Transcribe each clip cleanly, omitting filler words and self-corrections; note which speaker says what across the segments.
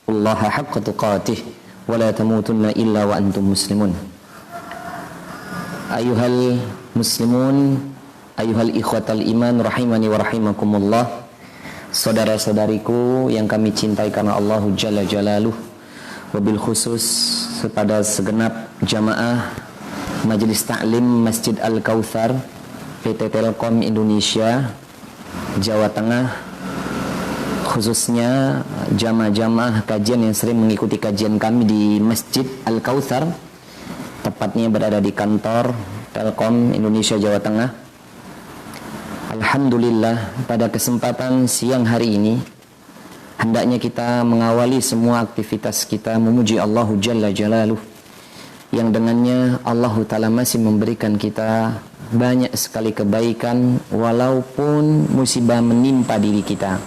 Speaker 1: Allaha haqqa tuqatih wa la tamutunna illa wa antum muslimun. Ayuhal muslimun, ayuhal ikhwatal iman rahimani wa rahimakumullah. Saudara-saudariku yang kami cintai karena Allah Jalla Jalaluh, wabil khusus kepada segenap jamaah Majelis Ta'lim Masjid Al-Kautsar PT Telkom Indonesia Jawa Tengah, khususnya jamaah-jamaah kajian yang sering mengikuti kajian kami di Masjid Al-Kautsar, tepatnya berada di kantor Telkom Indonesia Jawa Tengah. Alhamdulillah, pada kesempatan siang hari ini hendaknya kita mengawali semua aktivitas kita memuji Allah Jalla Jalaluh, yang dengannya Allah Ta'ala masih memberikan kita banyak sekali kebaikan walaupun musibah menimpa diri kita.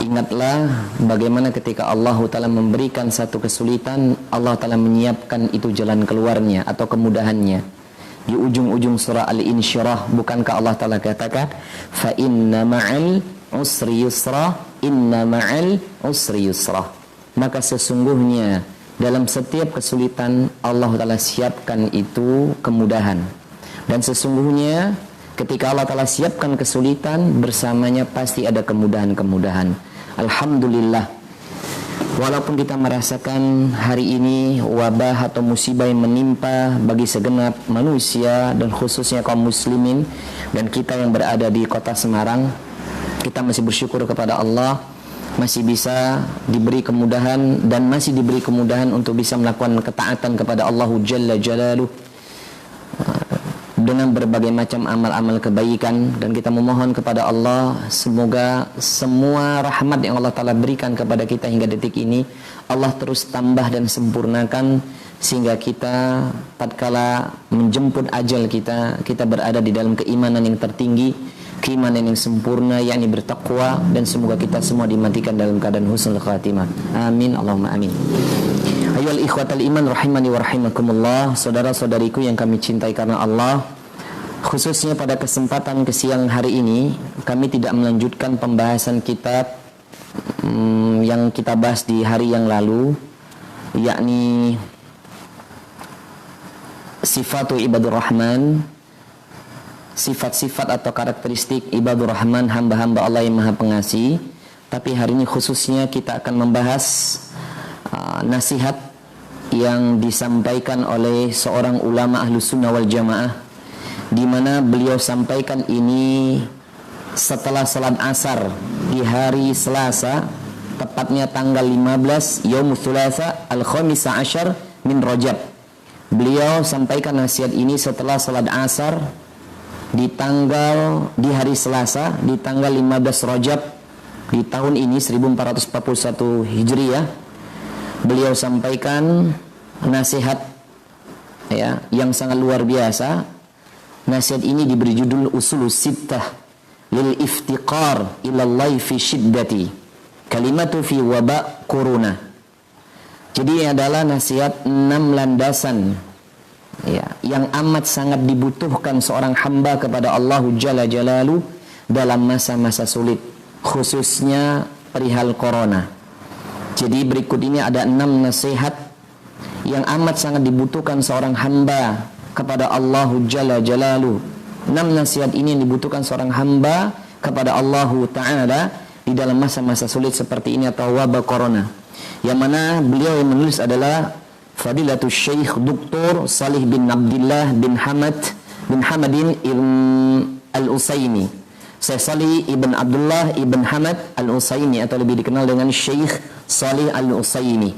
Speaker 1: Ingatlah bagaimana ketika Allah Ta'ala memberikan satu kesulitan, Allah Ta'ala menyiapkan itu jalan keluarnya atau kemudahannya. Di ujung-ujung surah Al-Insyirah, bukankah Allah Ta'ala katakan fa inna ma'al usri yusra, inna ma'al usri yusra, maka sesungguhnya dalam setiap kesulitan Allah Ta'ala siapkan itu kemudahan. Dan sesungguhnya ketika Allah Ta'ala siapkan kesulitan, bersamanya pasti ada kemudahan-kemudahan. Alhamdulillah, walaupun kita merasakan hari ini wabah atau musibah yang menimpa bagi segenap manusia dan khususnya kaum muslimin, dan kita yang berada di kota Semarang, kita masih bersyukur kepada Allah masih bisa diberi kemudahan dan masih diberi kemudahan untuk bisa melakukan ketaatan kepada Allah Jalla Jalaluh dengan berbagai macam amal-amal kebaikan. Dan kita memohon kepada Allah semoga semua rahmat yang Allah Ta'ala berikan kepada kita hingga detik ini Allah terus tambah dan sempurnakan, sehingga kita tatkala menjemput ajal kita berada di dalam keimanan yang tertinggi, keimanan yang sempurna, yakni bertakwa, dan semoga kita semua dimatikan dalam keadaan husnul khatimah. Amin, Allahumma amin. Ayyuhal ikhwatal iman rahimani wa rahimakumullah, saudara-saudariku yang kami cintai karena Allah, khususnya pada kesempatan kesiang hari ini kami tidak melanjutkan pembahasan kitab yang kita bahas di hari yang lalu, yakni Sifatu Ibadur Rahman, sifat-sifat atau karakteristik Ibadur Rahman, hamba-hamba Allah yang maha pengasih. Tapi hari ini khususnya kita akan membahas nasihat yang disampaikan oleh seorang ulama Ahlus Sunnah wal Jamaah, di mana beliau sampaikan ini setelah salat asar di hari Selasa, tepatnya tanggal 15 Yaumul Thulatsa Al-Khamisa Asyar min Rajab. Beliau sampaikan nasihat ini setelah salat asar di hari Selasa di tanggal 15 Rajab di tahun ini 1441 Hijriah. Beliau sampaikan nasihat yang sangat luar biasa. Nasihat ini diberi judul Usulus Sittah lil iftiqar ila Allah fi syiddati kalimatu fi waba corona. Jadi ini adalah nasihat 6 landasan yang amat sangat dibutuhkan seorang hamba kepada Allah Jalla Jalaluh dalam masa-masa sulit, khususnya perihal corona. Jadi berikut ini ada 6 nasihat yang amat sangat dibutuhkan seorang hamba kepada Allah Jalla Jalaluh. 6 nasihat ini yang dibutuhkan seorang hamba kepada Allah Ta'ala di dalam masa-masa sulit seperti ini atau wabah corona, yang mana beliau yang menulis adalah Fadilatul Syekh Dr. Salih bin Abdullah bin Hamadin Al-Usaimi. Syekh Salih ibn Abdullah ibn Hamad Al-Usaimi, atau lebih dikenal dengan Syekh Salih Al-Usaimi,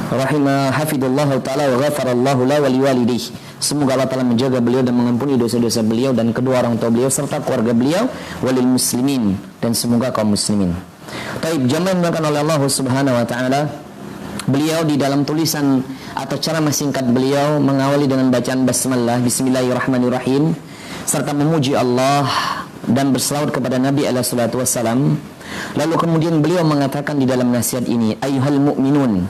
Speaker 1: rahimahullah ta'ala wa ghafarallahu la wa liwalidayh. Semoga Allah Ta'ala menjaga beliau dan mengampuni dosa-dosa beliau dan kedua orang tua beliau serta keluarga beliau, walil muslimin, dan semoga kaum muslimin. Taib, jamaah dimuliakan oleh Allah Subhanahu wa ta'ala, beliau di dalam tulisan atau cara singkat beliau mengawali dengan bacaan basmalah, bismillahirrahmanirrahim, serta memuji Allah dan berselawat kepada Nabi alaihi salatu wassalam. Lalu kemudian beliau mengatakan di dalam nasihat ini, ayyuhal mu'minun,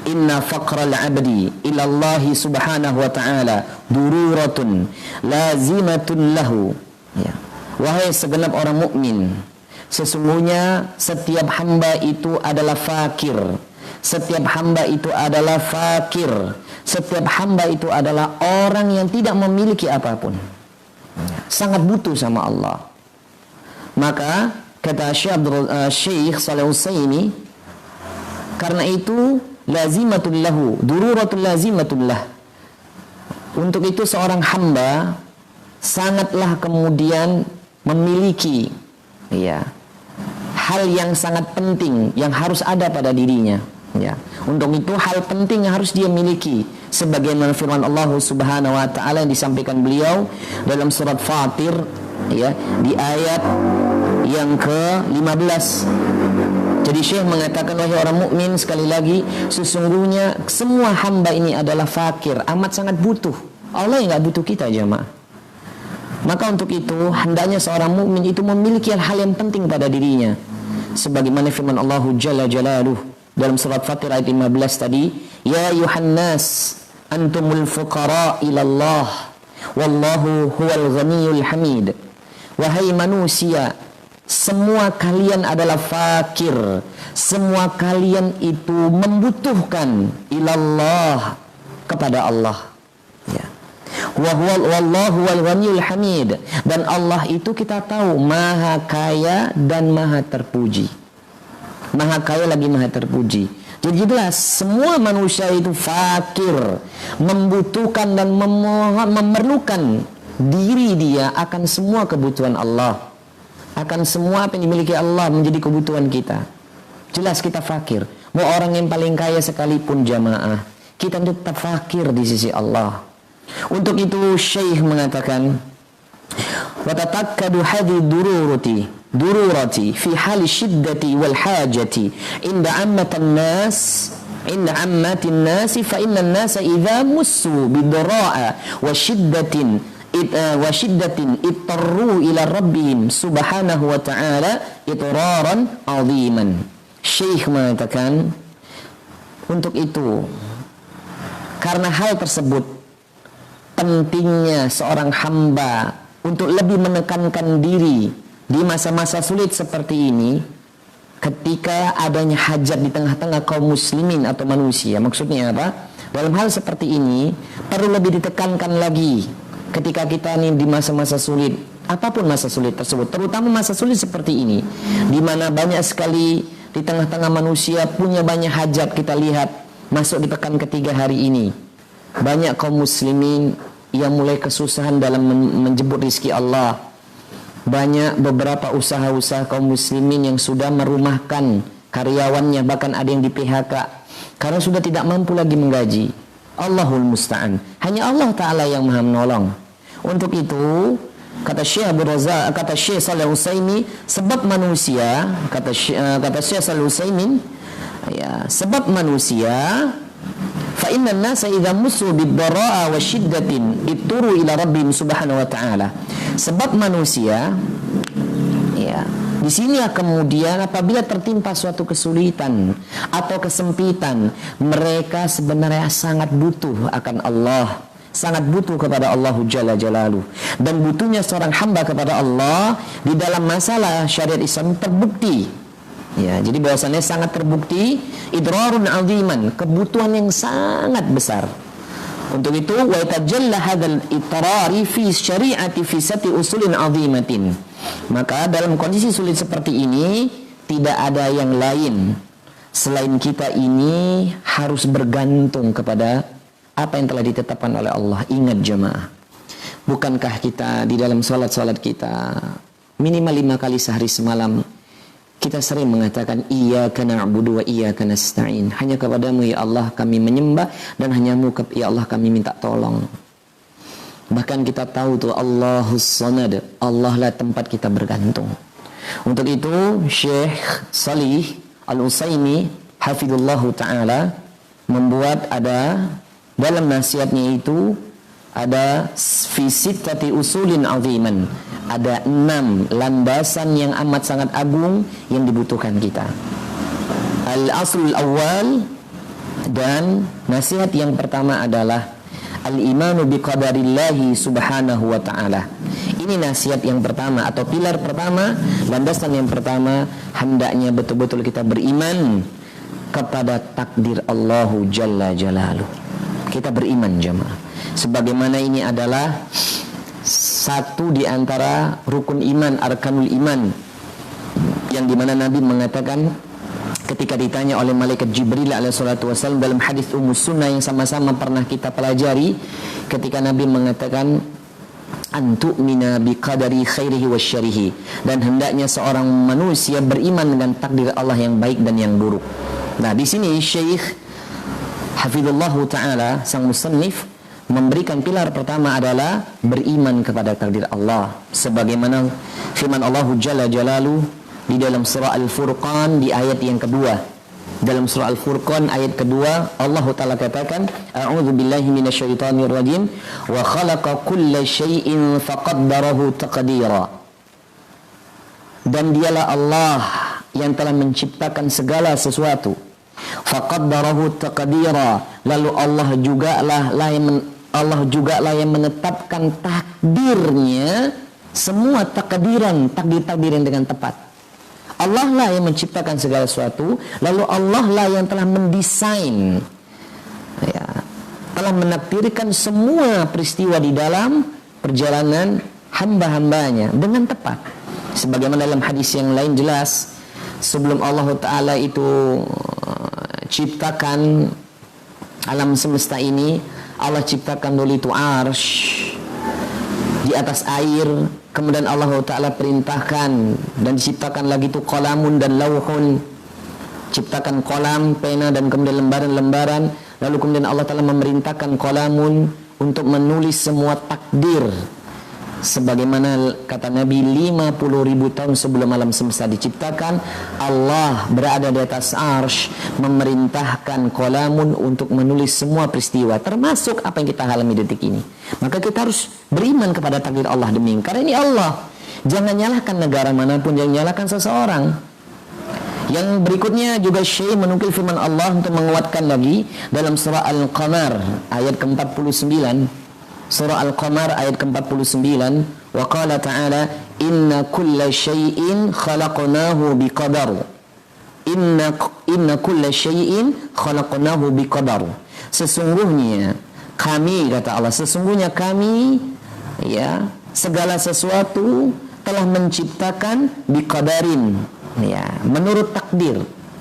Speaker 1: inna faqral abdi ila Allah subhanahu wa ta'ala dururatun lazimatun lahu. Wahai segenap orang mukmin, Sesungguhnya setiap hamba itu adalah fakir. Setiap hamba itu adalah fakir. Setiap hamba itu adalah orang yang tidak memiliki apapun. Sangat butuh sama Allah. Maka kata Syekh Shalih Utsaimin, karena itu lazimatul lahu, dururatul lazimatul lah. Untuk itu seorang hamba sangatlah kemudian memiliki hal yang sangat penting yang harus ada pada dirinya. Untuk itu hal penting yang harus dia miliki, sebagaimana firman Allah Subhanahu wa taala yang disampaikan beliau dalam surat Fatir di ayat yang ke-15. Jadi Syekh mengatakan, wahai orang mukmin, sekali lagi, sesungguhnya semua hamba ini adalah fakir, amat sangat butuh. Allah yang enggak butuh kita, jemaah. Maka untuk itu hendaknya seorang mukmin itu memiliki hal yang penting pada dirinya, sebagaimana firman Allah Jalla Jalaluh dalam surat Fatir ayat 15 tadi, ya yuhannas antumul fuqara ilallah wallahu huwal ghaniyul hamid. Wahai manusia, semua kalian adalah fakir, semua kalian itu membutuhkan ilallah, kepada Allah. Wallahu wal ghaniyul hamid, dan Allah itu kita tahu maha kaya dan maha terpuji. Maha kaya lagi maha terpuji. Jadi jelas semua manusia itu fakir, membutuhkan dan memerlukan diri dia akan semua kebutuhan Allah, akan semua apa yang dimiliki Allah menjadi kebutuhan kita. Jelas kita fakir. Mau orang yang paling kaya sekalipun jamaah, kita tetap fakir di sisi Allah. Untuk itu Syekh mengatakan, wa tatakkadu hadhi dururati fi hali syiddati wal hajati inda ammatan nas fa inna an-nasa idza mussu bidra'a wa shiddatin ittarru ila rabbihim subhanahu wa ta'ala itraran aziman. Syekh mengatakan, untuk itu, karena hal tersebut, pentingnya seorang hamba untuk lebih menekankan diri di masa-masa sulit seperti ini, ketika adanya hajat di tengah-tengah kaum muslimin atau manusia. Maksudnya apa? Dalam hal seperti ini perlu lebih ditekankan lagi ketika kita ini di masa-masa sulit, apapun masa sulit tersebut, terutama masa sulit seperti ini, di mana banyak sekali di tengah-tengah manusia punya banyak hajat. Kita lihat masuk di pekan ketiga hari ini, banyak kaum muslimin yang mulai kesusahan dalam menjemput rizki Allah. Banyak beberapa usaha-usaha kaum muslimin yang sudah merumahkan karyawannya, bahkan ada yang di PHK karena sudah tidak mampu lagi menggaji. Allahul musta'an. Hanya Allah Ta'ala yang maha menolong. Untuk itu kata Syekh Shalih Utsaimin, sebab manusia, kata Syekh Shalih Utsaimin, sebab manusia, fa inna an-nasa idza musu bid-dara'a wa shiddatin itturu ila rabbihim subhanahu wa ta'ala. Sebab manusia, di sini kemudian apabila tertimpa suatu kesulitan atau kesempitan, mereka sebenarnya sangat butuh akan Allah, sangat butuh kepada Allah Jalla Jalaluh. Dan butuhnya seorang hamba kepada Allah di dalam masalah syariat Islam terbukti. Jadi bahwasannya sangat terbukti, idrarun aziman, kebutuhan yang sangat besar. Untuk itu, wa tajalla hadzal itrari fi syari'ati fi sati usulin azimatin. Maka dalam kondisi sulit seperti ini, tidak ada yang lain selain kita ini harus bergantung kepada apa yang telah ditetapkan oleh Allah. Ingat jemaah, bukankah kita di dalam salat kita minimal 5 kali sehari semalam kita sering mengatakan iyyaka na'budu wa iyyaka nasta'in. Hanya kepadamu ya Allah kami menyembah, dan hanyamu ya Allah kami minta tolong. Bahkan kita tahu tuh Allahus Samad, Allah lah tempat kita bergantung. Untuk itu Syekh Shalih Al-Utsaimin hafizallahu ta'ala membuat ada dalam nasihatnya itu ada fi sittati usulin aziman, ada 6 landasan yang amat sangat agung yang dibutuhkan kita. Al-aslul awal, dan nasihat yang pertama adalah al-imanu biqadarillahi subhanahu wa ta'ala, Ini nasihat yang pertama atau pilar pertama, landasan yang pertama, hendaknya betul-betul kita beriman kepada takdir Allahu Jalla Jalaluh. Kita beriman jemaah. Sebagaimana ini adalah satu di antara rukun iman, arkanul iman, yang dimana Nabi mengatakan ketika ditanya oleh malaikat Jibril alaihi salatu wasallam dalam hadis Ummu Sunnah yang sama-sama pernah kita pelajari, ketika Nabi mengatakan antu'mina biqadari khairihi wasyarihi, dan hendaknya seorang manusia beriman dengan takdir Allah yang baik dan yang buruk. Nah, di sini Syekh Hafizullah Ta'ala sang musannif memberikan pilar pertama adalah beriman kepada takdir Allah, sebagaimana firman Allah Jalla Jalaluh di dalam surah Al-Furqan di ayat yang kedua. Dalam surah Al-Furqan ayat kedua, Allah Ta'ala katakan, a'udzu billahi minasyaitonir rajim, wa khalaqa kulla syai'in faqaddarahu taqdira. Dan dialah Allah yang telah menciptakan segala sesuatu. Faqaddarahu taqdira. Lalu Allah jugalah yang menetapkan takdirnya, semua takdiran, takdir-takdir yang dengan tepat. Allah lah yang menciptakan segala sesuatu, lalu Allah lah yang telah mendesain, ya, telah menakdirkan semua peristiwa di dalam perjalanan hamba-hambanya dengan tepat. Sebagaimana dalam hadis yang lain jelas, sebelum Allah Ta'ala itu ciptakan alam semesta ini, Allah ciptakan dulu itu arsy di atas air, kemudian Allah Ta'ala perintahkan dan diciptakan lagi itu qalamun dan lauhun, ciptakan kolam, pena, dan kemudian lembaran-lembaran. Lalu kemudian Allah Ta'ala memerintahkan qalamun untuk menulis semua takdir, sebagaimana kata Nabi 50.000 tahun sebelum alam semesta diciptakan, Allah berada di atas arsy memerintahkan qalamun untuk menulis semua peristiwa, termasuk apa yang kita alami detik ini. Maka kita harus beriman kepada takdir Allah demikian, karena ini Allah. Jangan nyalahkan negara manapun, jangan nyalahkan seseorang. Yang berikutnya juga Syekh menukil firman Allah untuk menguatkan lagi dalam surah Al-Qamar ayat ke-49. Surah Al-Qamar ayat ke-49, wa qala ta'ala inna kulla syai'in khalaqnahu biqadar. Inna kulla syai'in khalaqnahu biqadar. Sesungguhnya kami, kata Allah, sesungguhnya kami, ya, segala sesuatu telah menciptakan biqadarin, ya, menurut takdir.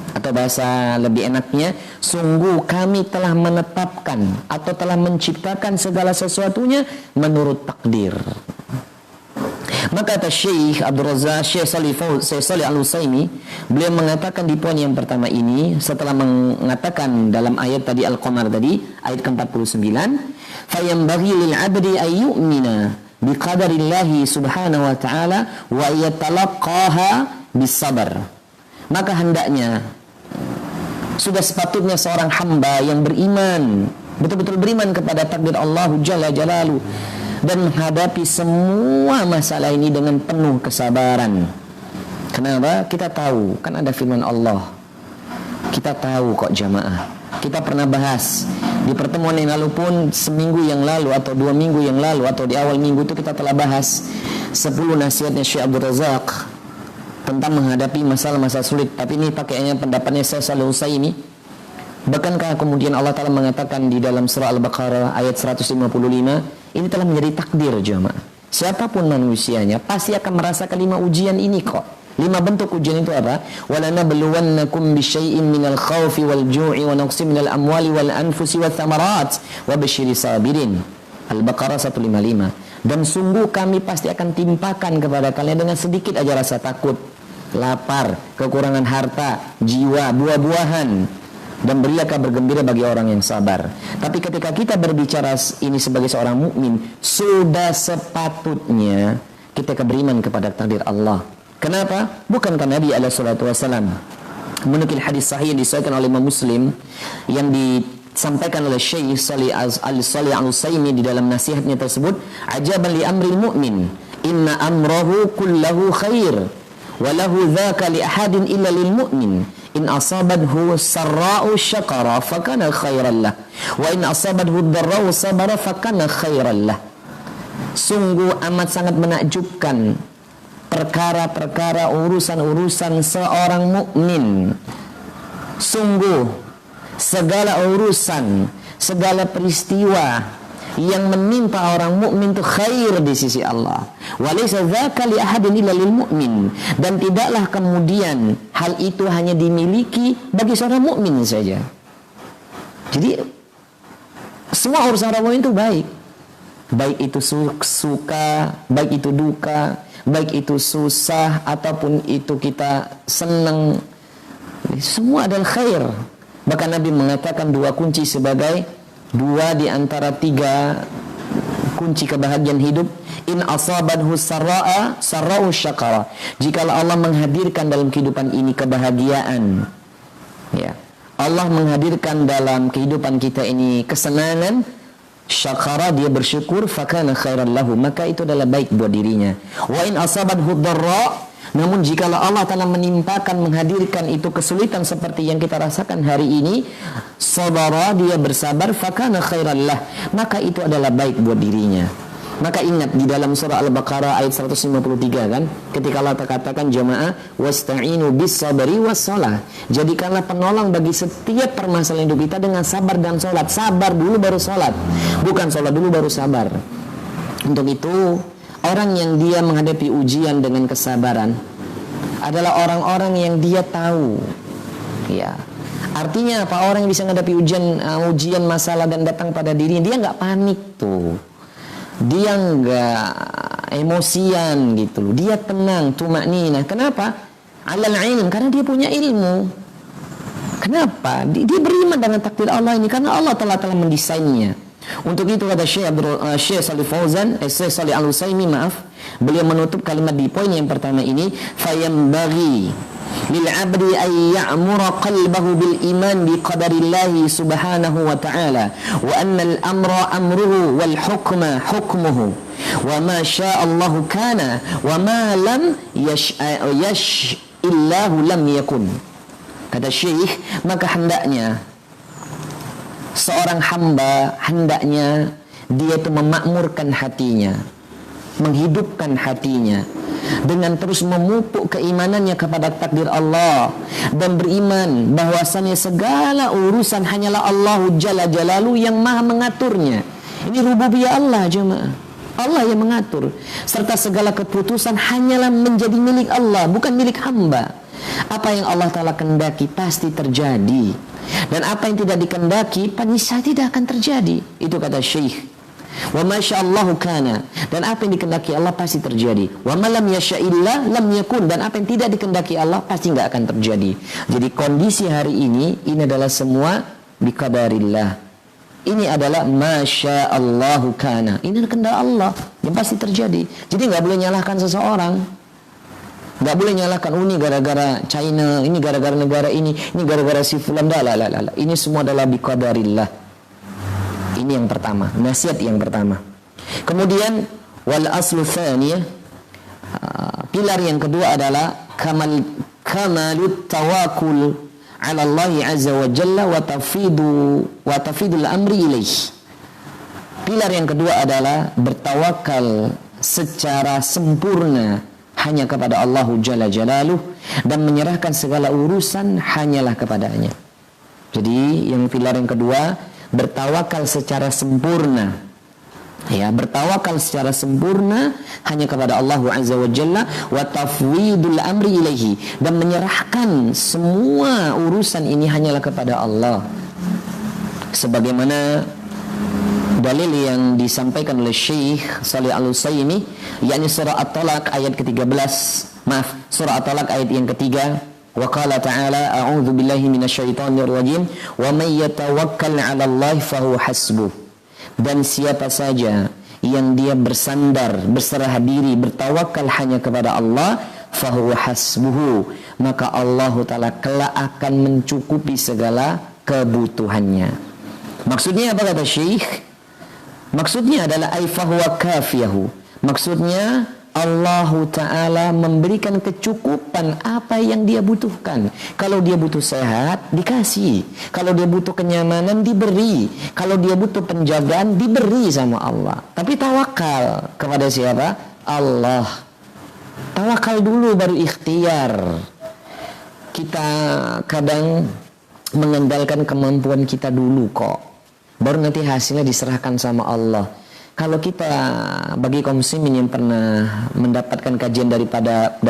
Speaker 1: Atau bahasa lebih enaknya, sungguh kami telah menetapkan atau telah menciptakan segala sesuatunya menurut takdir. Maka kata Syekh Abdul Razak, Syekh Shalih Al-Utsaimin, beliau mengatakan di poin yang pertama ini, setelah mengatakan dalam ayat tadi Al-Qamar tadi, ayat ke-49, fayambaghi lil 'abdi ay yu'mina biqadarillahi subhanahu wa ta'ala wa yatalaqaha bis-sabr. Maka hendaknya, sudah sepatutnya seorang hamba yang beriman, betul-betul beriman kepada takdir Allah Jalla Jalaluh, dan menghadapi semua masalah ini dengan penuh kesabaran. Kenapa? Kita tahu, kan ada firman Allah. Kita tahu kok jamaah. Kita pernah bahas di pertemuan yang lalu pun, seminggu yang lalu atau 2 minggu yang lalu atau di awal minggu itu kita telah bahas 10 nasihatnya Syekh Abdul Razak tentang menghadapi masalah-masalah sulit. Tapi ini pakaiannya pendapatnya Syekh Shalih Al-Utsaimin. Bahkankah kemudian Allah Ta'ala mengatakan di dalam surah Al-Baqarah ayat 155, ini telah menjadi takdir jemaah. Siapapun manusianya pasti akan merasakan 5 ujian ini kok. 5 bentuk ujian itu apa? وَلَنَبْلُوَنَّكُمْ بِشَيْءٍ مِنَ الْخَوْفِ وَالْجُوعِ وَنَقْصٍ مِنَ الْأَمْوَالِ وَالْأَنْفُسِ وَالثَّمَرَاتِ وَبَشِّرِ الصَّابِرِينَ. Al-Baqarah 155. Dan sungguh kami pasti akan timpakan kepada kalian dengan sedikit aja rasa takut, lapar, kekurangan harta, jiwa, buah-buahan, dan berilah kabar gembira bagi orang yang sabar. Tapi ketika kita berbicara ini sebagai seorang mukmin, sudah sepatutnya kita beriman kepada takdir Allah. Kenapa? Bukankah Nabi alaihi salatu wasallam menukil hadis sahih yang disahihkan oleh Imam Muslim yang disampaikan oleh Syekh Shalih Al-Utsaimin di dalam nasihatnya tersebut, ajaban li amril mu'min inna amrahu kullahu khair wa lahu dzaka li ahadin illa lil mu'min in asabathu sarra'u syakara fakana khairan lah wa in asabathu dharra'u sabara fakana khairan lah. Sungguh amat sangat menakjubkan perkara-perkara urusan-urusan seorang mukmin. Sungguh segala urusan, segala peristiwa yang menimpa orang mukmin itu khair di sisi Allah. Walaysa dzaka li ahadin illa lil mu'min. Dan tidaklah kemudian hal itu hanya dimiliki bagi seorang mukmin saja. Jadi semua urusan orang mukmin itu baik. Baik itu suka, baik itu duka, baik itu susah ataupun itu kita senang. Semua adalah khair. Bahkan Nabi mengatakan dua kunci sebagai dua di antara tiga kunci kebahagiaan hidup. In asabanhu sarra'a sarra'u syakara. Jikalau Allah menghadirkan dalam kehidupan ini kebahagiaan, ya, Allah menghadirkan dalam kehidupan kita ini kesenangan, syakara, dia bersyukur, fakana khairan lahu, maka itu adalah baik buat dirinya. Wa in asabanhu dharra, namun jikalau Allah telah menimpakan, menghadirkan itu kesulitan seperti yang kita rasakan hari ini, sabara, dia bersabar, fakana khairan lah, maka itu adalah baik buat dirinya. Maka ingat di dalam surah Al-Baqarah ayat 153 kan, ketika Allah katakan jamaah wasta'inu bis sabri was shalah, jadikanlah penolong bagi setiap permasalahan hidup kita dengan sabar dan sholat. Sabar dulu baru sholat, bukan sholat dulu baru sabar. Untuk itu orang yang dia menghadapi ujian dengan kesabaran adalah orang-orang yang dia tahu, ya. Artinya apa? Orang yang bisa menghadapi ujian masalah dan datang pada dirinya, dia nggak panik tuh. Dia nggak emosian gitu loh. Dia tenang, tumakninah. Kenapa? Alal ilm, karena dia punya ilmu. Kenapa? Dia beriman dengan takdir Allah ini karena Allah telah mendesainnya. Untuk itu kata Syekh Shalih Fauzan, Syekh Shalih Al-Utsaimin, maaf, beliau menutup kalimat di poin yang pertama ini, fayambaghi lil 'abdi ay ya'mura qalbahu bil iman bi qadarillahi subhanahu wa ta'ala wa anna al amra amruhu wal hukma hukmuhu wa ma syaa Allah kana wa ma lam yash'illahu lam yakun. Kata Syekh, maka hendaknya seorang hamba, hendaknya dia itu memakmurkan hatinya, menghidupkan hatinya dengan terus memupuk keimanannya kepada takdir Allah dan beriman bahwasannya segala urusan hanyalah Allah Jalla Jalaluhu yang maha mengaturnya. Ini rububiyah Allah jemaah. Allah yang mengatur, serta segala keputusan hanyalah menjadi milik Allah, bukan milik hamba. Apa yang Allah Ta'ala kendaki pasti terjadi, dan apa yang tidak dikendaki panisah tidak akan terjadi. Itu kata Syekh. Wa ma sya'allahu kana, dan apa yang dikendaki Allah pasti terjadi. Wa ma lam yasha'illah lam yakun, dan apa yang tidak dikendaki Allah pasti enggak akan terjadi. Jadi kondisi hari ini adalah semua biqadarillah. Ini adalah ma sya'allahu kana. Ini adalah kehendak Allah yang pasti terjadi. Jadi enggak boleh nyalahkan seseorang. Enggak boleh nyalahkan ini gara-gara China, ini gara-gara negara ini gara-gara si fulan. La. Ini semua adalah biqadarillah. Ini yang pertama, nasihat yang pertama. Kemudian wal aslu tsaniyah, pilar yang kedua adalah kamalut tawakkul ala Allah azza wa jalla wa tafidul amri ilaih. Pilar yang kedua adalah bertawakal secara sempurna hanya kepada Allah Jalla Jalaluh dan menyerahkan segala urusan hanyalah kepadanya. Jadi yang pilar yang kedua, bertawakal secara sempurna, ya, bertawakal secara sempurna hanya kepada Allah Azza wa Jalla wa tafwidul amri ilaihi, dan menyerahkan semua urusan ini hanyalah kepada Allah, sebagaimana dalil yang disampaikan oleh Syekh Shalih Al-Utsaimin, yakni surah At-Talaq ayat ke-13, surah At-Talaq ayat yang ketiga. Wa qala ta'ala a'udzu billahi minasyaitonir rajim wa may yatawakkal 'ala Allah fahuwa hasbuh. Dan siapa saja yang dia bersandar, berserah diri, bertawakal hanya kepada Allah, fahuwa hasbuhu, maka Allah Ta'ala kelak akan mencukupi segala kebutuhannya. Maksudnya apa kata Syekh? Maksudnya adalah ay fahuwa kafiyahu. Maksudnya Allah Ta'ala memberikan kecukupan apa yang dia butuhkan. Kalau dia butuh sehat, dikasih. Kalau dia butuh kenyamanan, diberi. Kalau dia butuh penjagaan, diberi sama Allah. Tapi tawakal kepada siapa? Allah. Tawakal dulu baru ikhtiar. Kita kadang mengandalkan kemampuan kita dulu kok. Baru nanti hasilnya diserahkan sama Allah. Kalau kita, bagi kaum muslimin yang pernah mendapatkan kajian dari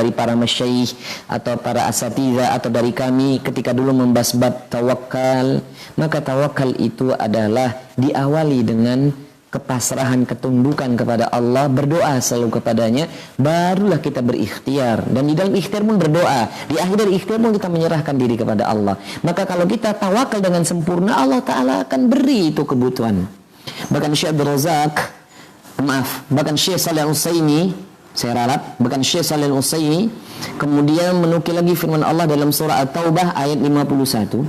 Speaker 1: para masyaikh atau para asatidzah atau dari kami ketika dulu membahas bab tawakal, maka tawakal itu adalah diawali dengan kepasrahan, ketundukan kepada Allah, berdoa selalu kepadanya, barulah kita berikhtiar. Dan di dalam ikhtiar pun berdoa. Di akhir dari ikhtiar pun kita menyerahkan diri kepada Allah. Maka kalau kita tawakal dengan sempurna, Allah Ta'ala akan beri itu kebutuhan. Bahkan Syekh Abdul Razak, bahkan Syekh Shalih Al-Utsaimin, saya ralat, bahkan Syekh Shalih Al-Utsaimin kemudian menukil lagi firman Allah dalam surah At-Taubah ayat 51.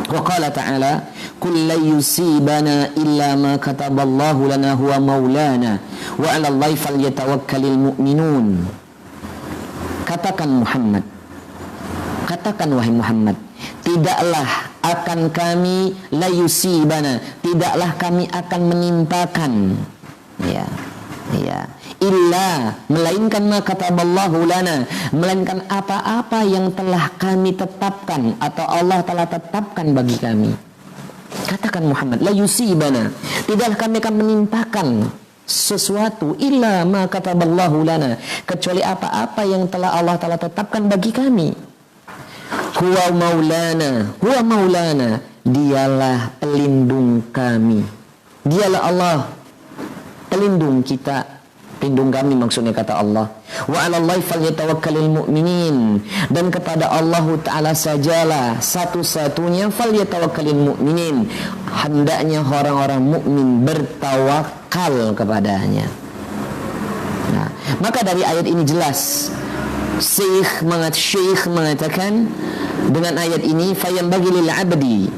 Speaker 1: Wa qala ta'ala, "Qul la yusibana illa ma kataballahu lana huwa maulana wa 'ala Allahi falyatawakkalul mu'minun." Katakan Muhammad, katakan wahai Muhammad, tidaklah akan kami la yusibana, tidaklah kami akan menimpakan illa, melainkan ma kataballahu lana, melainkan apa-apa yang telah kami tetapkan atau Allah telah tetapkan bagi kami. Katakan Muhammad, la yusibana, tidaklah kami akan menimpakan sesuatu illa ma kataballahu lana, kecuali apa-apa yang telah Allah telah tetapkan bagi kami. Huwa maulana, dialah pelindung kami. Dialah Allah pelindung kita, pelindung kami maksudnya kata Allah. Wa 'ala Allahi falyatawakkalul mu'minin, dan kepada Allah Ta'ala sajalah satu-satunya falyatawakkalul mu'minin, hendaknya orang-orang mukmin bertawakal kepadanya. Nah, maka dari ayat ini jelas Syekh mengatakan dengan ayat ini, fayanbaghi lil 'abdi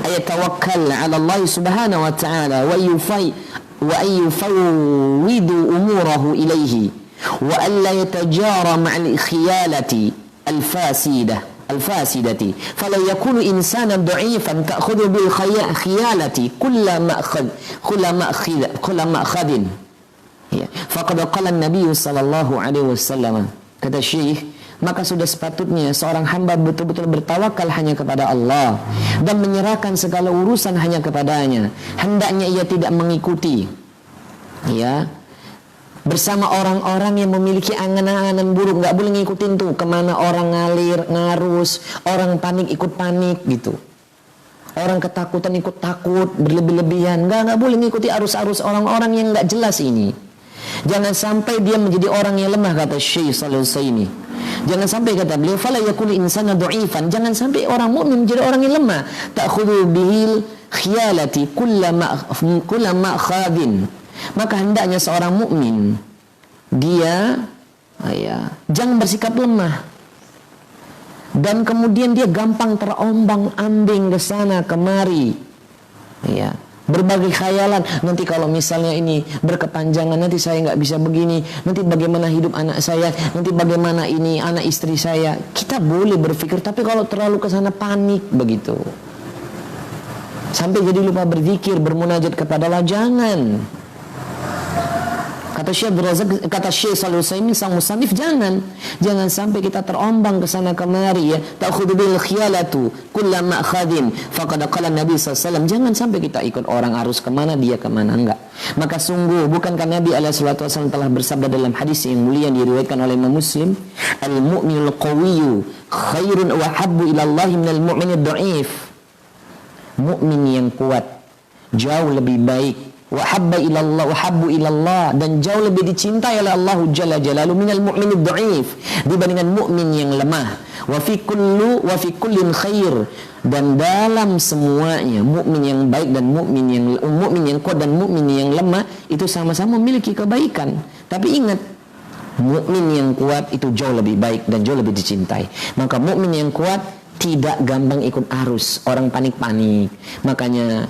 Speaker 1: ayat tawakkal 'ala Allah subhanahu wa ta'ala wa yufawwidu umurahu ilaihi wa alla yatajara ma'al khiyalati al-fasidati fala yakunu insanan dha'ifan ta'khudhu bil khiyalati kulla ma'khadin. Faqad qala an-nabiy sallallahu alaihi wasallam, kata Syekh, maka sudah sepatutnya seorang hamba betul-betul bertawakal hanya kepada Allah dan menyerahkan segala urusan hanya kepadanya. Hendaknya ia tidak mengikuti bersama orang-orang yang memiliki angan-angan buruk. Nggak boleh ngikutin tuh kemana orang ngalir, ngarus, orang panik ikut panik gitu, orang ketakutan ikut takut berlebih-lebihan. Nggak boleh ngikuti arus-arus orang-orang yang nggak jelas ini. Jangan sampai dia menjadi orang yang lemah, kata Syekh Shalih Al-Utsaimin. Jangan sampai, kata beliau, fala yakul insana dha'ifan, jangan sampai orang mukmin menjadi orang yang lemah. Ta'khudhu bihil khiyalati kulla ma'khadin. Maka hendaknya seorang mukmin dia jangan bersikap lemah dan kemudian dia gampang terombang-ambing ke sana kemari. Berbagai khayalan, nanti kalau misalnya ini berkepanjangan, nanti saya nggak bisa begini, nanti bagaimana hidup anak saya, nanti bagaimana ini anak istri saya. Kita boleh berpikir, tapi kalau terlalu kesana panik begitu, sampai jadi lupa berzikir, bermunajat kepada Allah, jangan. Kata Syekh Abdul Razak, kata Syekh Shalih Al-Utsaimin sang musannif, jangan sampai kita terombang ke sana kemari ta'khudhu bil khiyalatu kulla ma'khadin faqad qala Nabi sallallahu alaihi wasallam, jangan sampai kita ikut orang arus kemana dia kemana, enggak. Maka sungguh bukankah Nabi alaihi salatu wasallam telah bersabda dalam hadis yang mulia yang diriwayatkan oleh Imam Muslim, al-mu'minul qawiyyu khairun wa habbu ila Allah minal mu'minid dha'if. Mukmin yang kuat jauh lebih baik, wahabba ilallah, dan jauh lebih dicintai oleh Allah Jalla Jalaluhu minal mu'minid dha'if, dibandingkan mukmin yang lemah. Wa fi kullin khair, dan dalam semuanya mukmin yang baik dan mukmin yang kuat dan mukmin yang lemah itu sama-sama memiliki kebaikan. Tapi ingat, mukmin yang kuat itu jauh lebih baik dan jauh lebih dicintai. Maka mukmin yang kuat tidak gampang ikut arus orang panik-panik. Makanya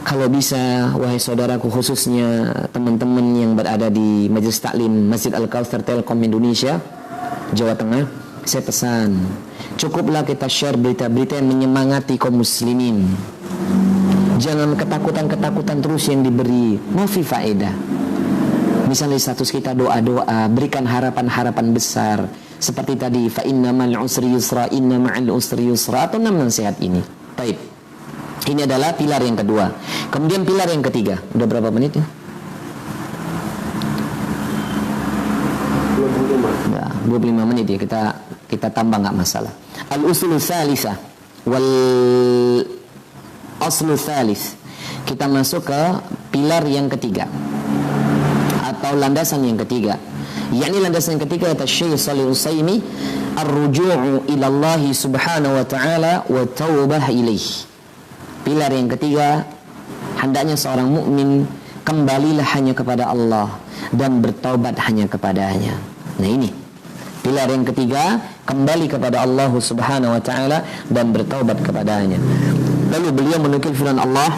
Speaker 1: Kalau bisa, wahai saudaraku, khususnya teman-teman yang berada di Majelis Taklim Masjid Al-Kautsar Telkom Indonesia, Jawa Tengah, saya pesan, cukuplah kita share berita-berita yang menyemangati kaum muslimin. Jangan ketakutan-ketakutan terus yang diberi, mafi faedah. Misalnya status kita doa-doa, berikan harapan-harapan besar. Seperti tadi, fa inna ma'al usri yusra, inna ma'al usri yusra, atau 6 nasihat ini. Baik. Ini adalah pilar yang kedua. Kemudian pilar yang ketiga. Udah berapa menit ya? 25 menit ya. Kita tambah nggak masalah. Al-usul tsalitsah wal aslu tsalits. Kita masuk ke pilar yang ketiga atau landasan yang ketiga. Yakni landasan yang ketiga kata Syekh Shalih Al-Utsaimin, ar-ruju'u ila Allah subhanahu wa ta'ala wa taubah ilaih. Pilar yang ketiga, hendaknya seorang mukmin kembalilah hanya kepada Allah dan bertaubat hanya kepadanya. Nah ini pilar yang ketiga, kembali kepada Allah subhanahu wa ta'ala dan bertaubat kepadanya. Lalu beliau menukil firman Allah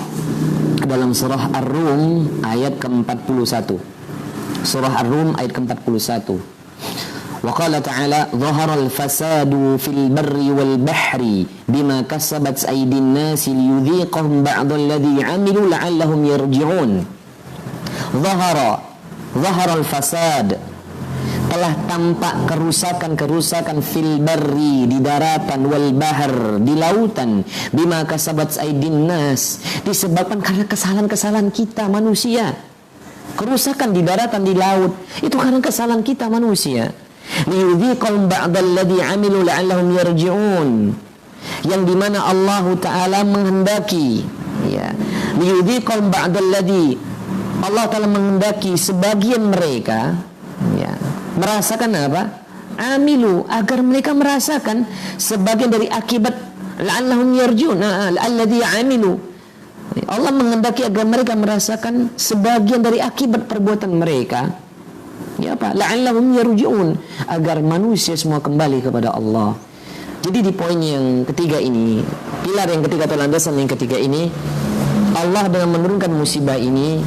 Speaker 1: dalam surah Ar-Rum ayat ke-41. Surah Ar-Rum ayat ke-41. Wa qala ta'ala dhaharal fasadu fil barri wal bahri bima kasabat aydin nasi liyudhiqahum ba'da alladhi 'amilu la'allahum yarji'un. Dhaharal fasad, telah tampak kerusakan-kerusakan fil barri, di daratan, wal bahr, di lautan, bima kasabat aydin nas, disebabkan karena kesalahan-kesalahan kita manusia. Kerusakan di daratan, di laut, itu karena kesalahan kita manusia. Liyudhiqahum ba'dalladzi 'amilu la'allahum yarji'un, yang dimana Allah Ta'ala menghendaki, ya, liyudhiqahum ba'dalladzi, Allah Ta'ala menghendaki sebagian mereka, ya, merasakan apa? Amilu, agar mereka merasakan sebagian dari akibat la'allahum yarji'un, alladzi 'amilu. Allah menghendaki agar mereka merasakan sebagian dari akibat perbuatan mereka. Ya apa? La'allahum yarji'un, agar manusia semua kembali kepada Allah. Jadi di poin yang ketiga ini, pilar yang ketiga atau landasan yang ketiga ini, Allah dengan menurunkan musibah ini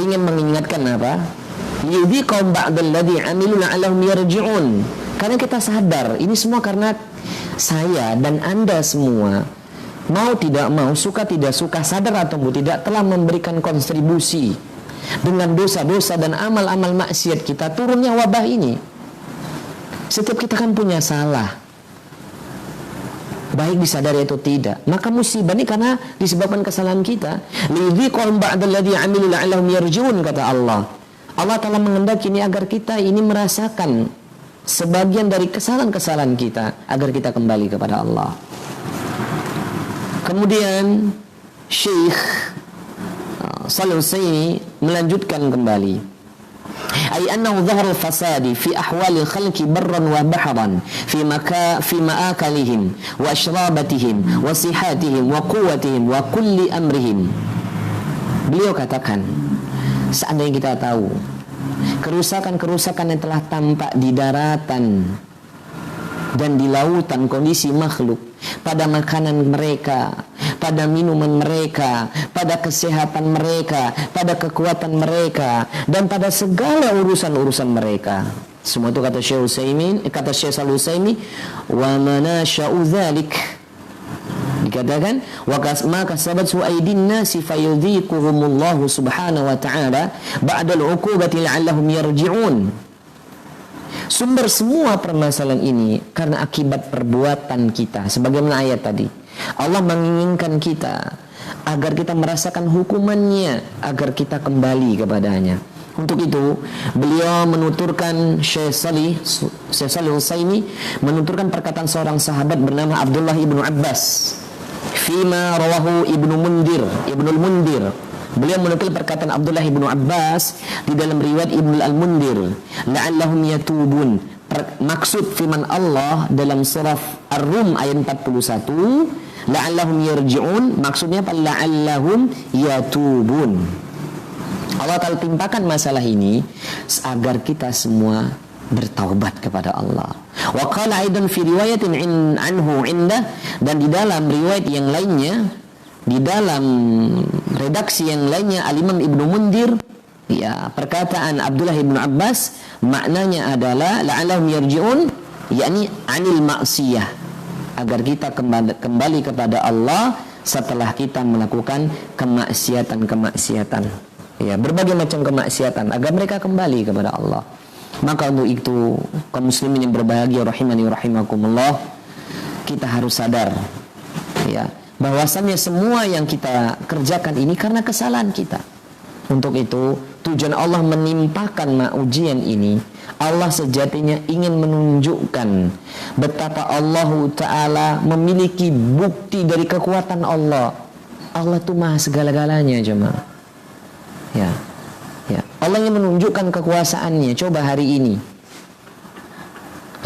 Speaker 1: ingin mengingatkan apa? Liyudhiqahum ba'dalladzi 'amilu la'allahum yarji'un. Karena kita sadar ini semua karena saya dan Anda semua, mau tidak mau, suka tidak suka, sadar atau tidak, telah memberikan kontribusi dengan dosa-dosa dan amal-amal maksiat kita turunnya wabah ini. Setiap kita kan punya salah, baik disadari atau tidak. Maka musibah ini karena disebabkan kesalahan kita. Liyudhiqahum ba'dalladzi 'amilu la'allahum yarji'un, kata Allah. Allah telah menghendaki ini agar kita ini merasakan sebagian dari kesalahan-kesalahan kita, agar kita kembali kepada Allah. Kemudian Syekh Shalih Al-Utsaimin melanjutkan kembali, ay annahu dhahara al-fasadi fi ahwali al-khalqi barran wa bahran fi ma'akalihim wa ashrabatihim wa sihatihim wa quwwatihim wa kulli amrihim. Beliau katakan, seandainya kita tahu kerusakan-kerusakan yang telah tampak di daratan dan di lautan kondisi makhluk, pada makanan mereka, pada minuman mereka, pada kesehatan mereka, pada kekuatan mereka, dan pada segala urusan-urusan mereka. Semua itu kata Syekh Utsaimin, kata Syekh Shalih Al-Utsaimin, wa manasha'u dzalik. Dikatakan, wa ma kasabat aydin nasi fayudhiquhumullahu subhanahu wa ta'ala ba'da al-'uqubati la'allahum yarji'un. Sumber semua permasalahan ini karena akibat perbuatan kita. Sebagaimana ayat tadi, Allah menginginkan kita agar kita merasakan hukumannya, agar kita kembali kepadanya. Untuk itu beliau menuturkan, Syekh Shalih Al-Utsaimin menuturkan perkataan seorang sahabat bernama Abdullah ibnu Abbas, fima rawahu Ibnul Mundir. Beliau menukil perkataan Abdullah ibnu Abbas di dalam riwayat Ibnu Al-Mundir, la'allahum yatubun. Maksud firman Allah dalam surah Ar-Rum ayat 41, la'allahum yarji'un, maksudnya apa? La'allahum yatubun. Allah telah timpakan masalah ini agar kita semua bertaubat kepada Allah. Wa qala aidan fi riwayatin anhu indah, dan di dalam riwayat yang lainnya Di dalam redaksi yang lainnya Al-Imam Ibnu Mundir, ya, perkataan Abdullah Ibnu Abbas maknanya adalah la'allahum yarji'un, yakni anil ma'siyah, agar kita kembali kepada Allah setelah kita melakukan kemaksiatan. Ya, berbagai macam kemaksiatan, agar mereka kembali kepada Allah. Maka untuk itu, kaum muslimin yang berbahagia rahimani rahimakumullah, kita harus sadar, ya, bahwasannya semua yang kita kerjakan ini karena kesalahan kita. Untuk itu, tujuan Allah menimpakan ujian ini, Allah sejatinya ingin menunjukkan betapa Allah Ta'ala memiliki bukti dari kekuatan Allah. Allah itu maha segala-galanya, jemaah. Ya, ya. Allah ingin menunjukkan kekuasaannya. Coba hari ini,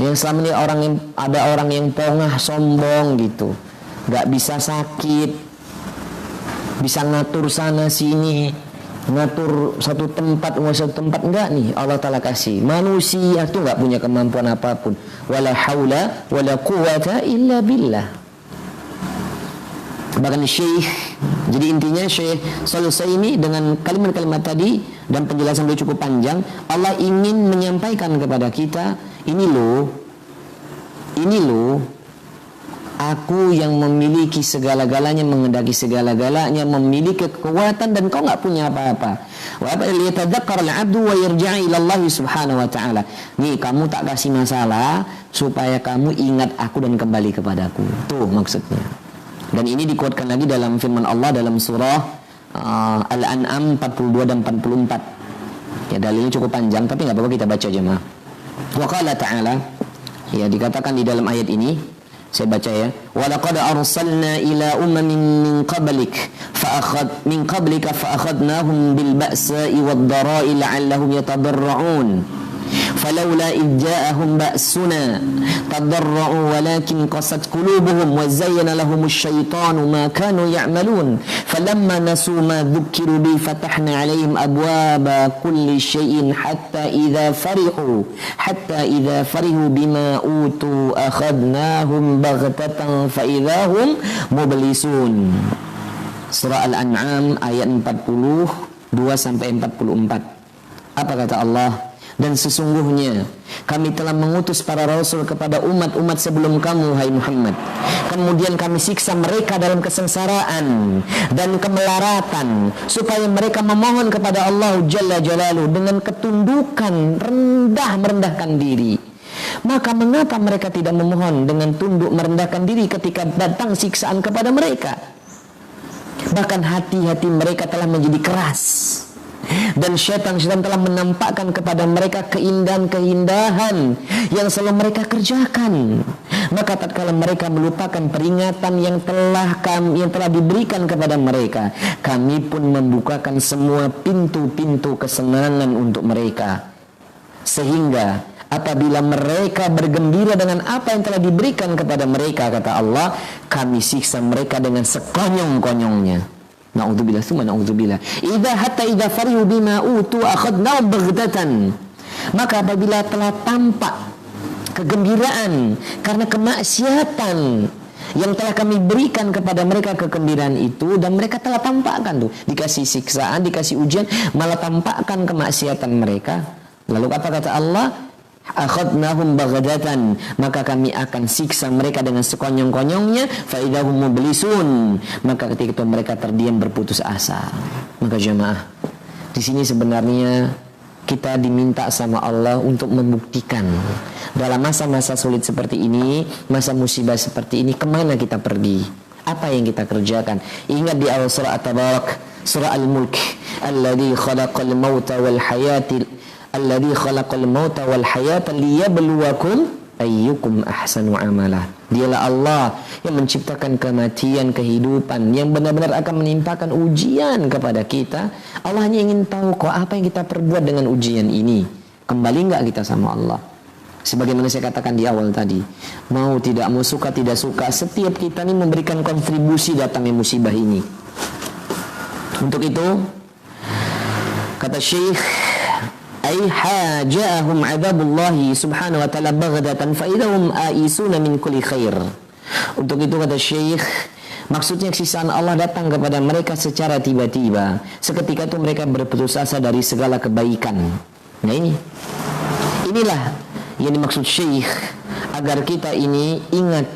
Speaker 1: yang selama ini ada orang yang pongah, sombong gitu, gak bisa sakit, bisa ngatur sana sini, ngatur satu tempat enggak nih. Allah Ta'ala kasih manusia itu gak punya kemampuan apapun. Wala haula wala quwata illa billah. Bahkan Syekh, jadi intinya Syekh Shalih Utsaimin dengan kalimat-kalimat tadi dan penjelasan beliau cukup panjang, Allah ingin menyampaikan kepada kita, ini loh, aku yang memiliki segala-galanya, mengendaki segala-galanya, memiliki kekuatan, dan kau enggak punya apa-apa. Wa liyatadzakkar al-'abdu wa yarji'a ila Allah subhanahu wa ta'ala. Nih, kamu tak kasih masalah supaya kamu ingat aku dan kembali kepadaku. Tuh maksudnya. Dan ini dikuatkan lagi dalam firman Allah dalam surah Al-An'am 42 dan 44. Ya, dalilnya cukup panjang tapi enggak apa-apa kita baca jemaah. Wa qala ta'ala, ya, dikatakan di dalam ayat ini, saya baca ya. Walaqad arsalna ila umamin min qablika fa akhadnahum bil ba'sa'i wad dara'i la'allahum yatadarra'un. Falawla idh ja'ahum ba'suna tadarra'u walakin qasat qulubuhum wa zayyana lahumusy syaitanu ma kanu ya'malun. Falamma nasu ma dzukkiru bi fatahna 'alaihim abwaba kulli syai'in hatta idza farihu bima utu akhadnahum baghtatan fa idza hum mublisun. Surah Al-An'am ayat 42 sampai 44. Apa kata Allah? Dan sesungguhnya kami telah mengutus para rasul kepada umat-umat sebelum kamu, hai Muhammad. Kemudian kami siksa mereka dalam kesengsaraan dan kemelaratan, supaya mereka memohon kepada Allah Jalla Jalaluhu dengan ketundukan, merendahkan diri. Maka mengapa mereka tidak memohon dengan tunduk merendahkan diri ketika datang siksaan kepada mereka? Bahkan hati-hati mereka telah menjadi keras, dan syaitan telah menampakkan kepada mereka keindahan-keindahan yang selalu mereka kerjakan. Maka tatkala mereka melupakan peringatan yang telah diberikan kepada mereka, kami pun membukakan semua pintu-pintu kesenangan untuk mereka, sehingga apabila mereka bergembira dengan apa yang telah diberikan kepada mereka, kata Allah, kami siksa mereka dengan sekonyong-konyongnya. Na'udzubillah, summa na'udzubillah. Idza farihu bima utu akhadnahum baghtatan. Maka apabila telah tampak kegembiraan karena kemaksiatan yang telah kami berikan kepada mereka, kegembiraan itu, dan mereka telah tampakkan tuh, dikasih siksaan, dikasih ujian, malah tampakkan kemaksiatan mereka. Lalu apa kata Allah? Akhadnahum baghdatan, maka kami akan siksa mereka dengan sekonyong-konyongnya. Fa idahum mublisun, maka ketika itu mereka terdiam berputus asa. Maka jemaah, di sini sebenarnya kita diminta sama Allah untuk membuktikan dalam masa-masa sulit seperti ini, masa musibah seperti ini, kemana kita pergi, apa yang kita kerjakan. Ingat di awal surah At-Tabarak, surah Al-Mulk, alladzi khalaqal mauta wal hayati alladzi khalaqal mauta wal hayata liyabluwakum ayyukum ahsanu amala. Dialah Allah yang menciptakan kematian, kehidupan, yang benar-benar akan menimpakan ujian kepada kita. Allah hanya ingin tahu kok apa yang kita perbuat dengan ujian ini. Kembali enggak kita sama Allah? Sebagaimana saya katakan di awal tadi, mau tidak mau, suka tidak suka, setiap kita ini memberikan kontribusi datangnya musibah ini. Untuk itu kata Syekh, ay haja'ahum 'adzabullahi subhanahu wa ta'ala baghdatan fa idahum aisuna min kulli khair. Untuk itu kata Syekh, Maksudnya siksaan Allah datang kepada mereka secara tiba-tiba. Seketika itu mereka berputus asa dari segala kebaikan. Nah inilah yang dimaksud Syekh, agar kita ini ingat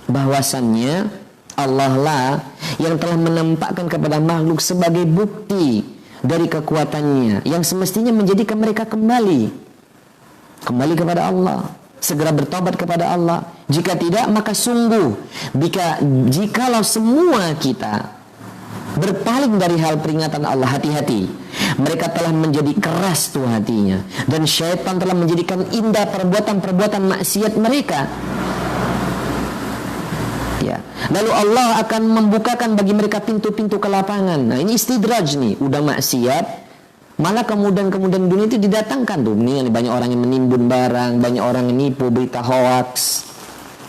Speaker 1: bahwasannya Allah lah yang telah menampakkan kepada makhluk sebagai bukti dari kekuatannya yang semestinya menjadikan mereka kembali kepada Allah, segera bertobat kepada Allah. Jika tidak, maka sungguh jikalau semua kita berpaling dari hal peringatan Allah, hati-hati, mereka telah menjadi keras tuh hatinya, dan syaitan telah menjadikan indah perbuatan-perbuatan maksiat mereka. Ya. Lalu Allah akan membukakan bagi mereka pintu-pintu kelapangan. Nah ini istidraj nih, udah maksiat, malah kemudian dunia itu didatangkan tuh. Ini banyak orang yang menimbun barang, banyak orang yang nipu, berita hoax.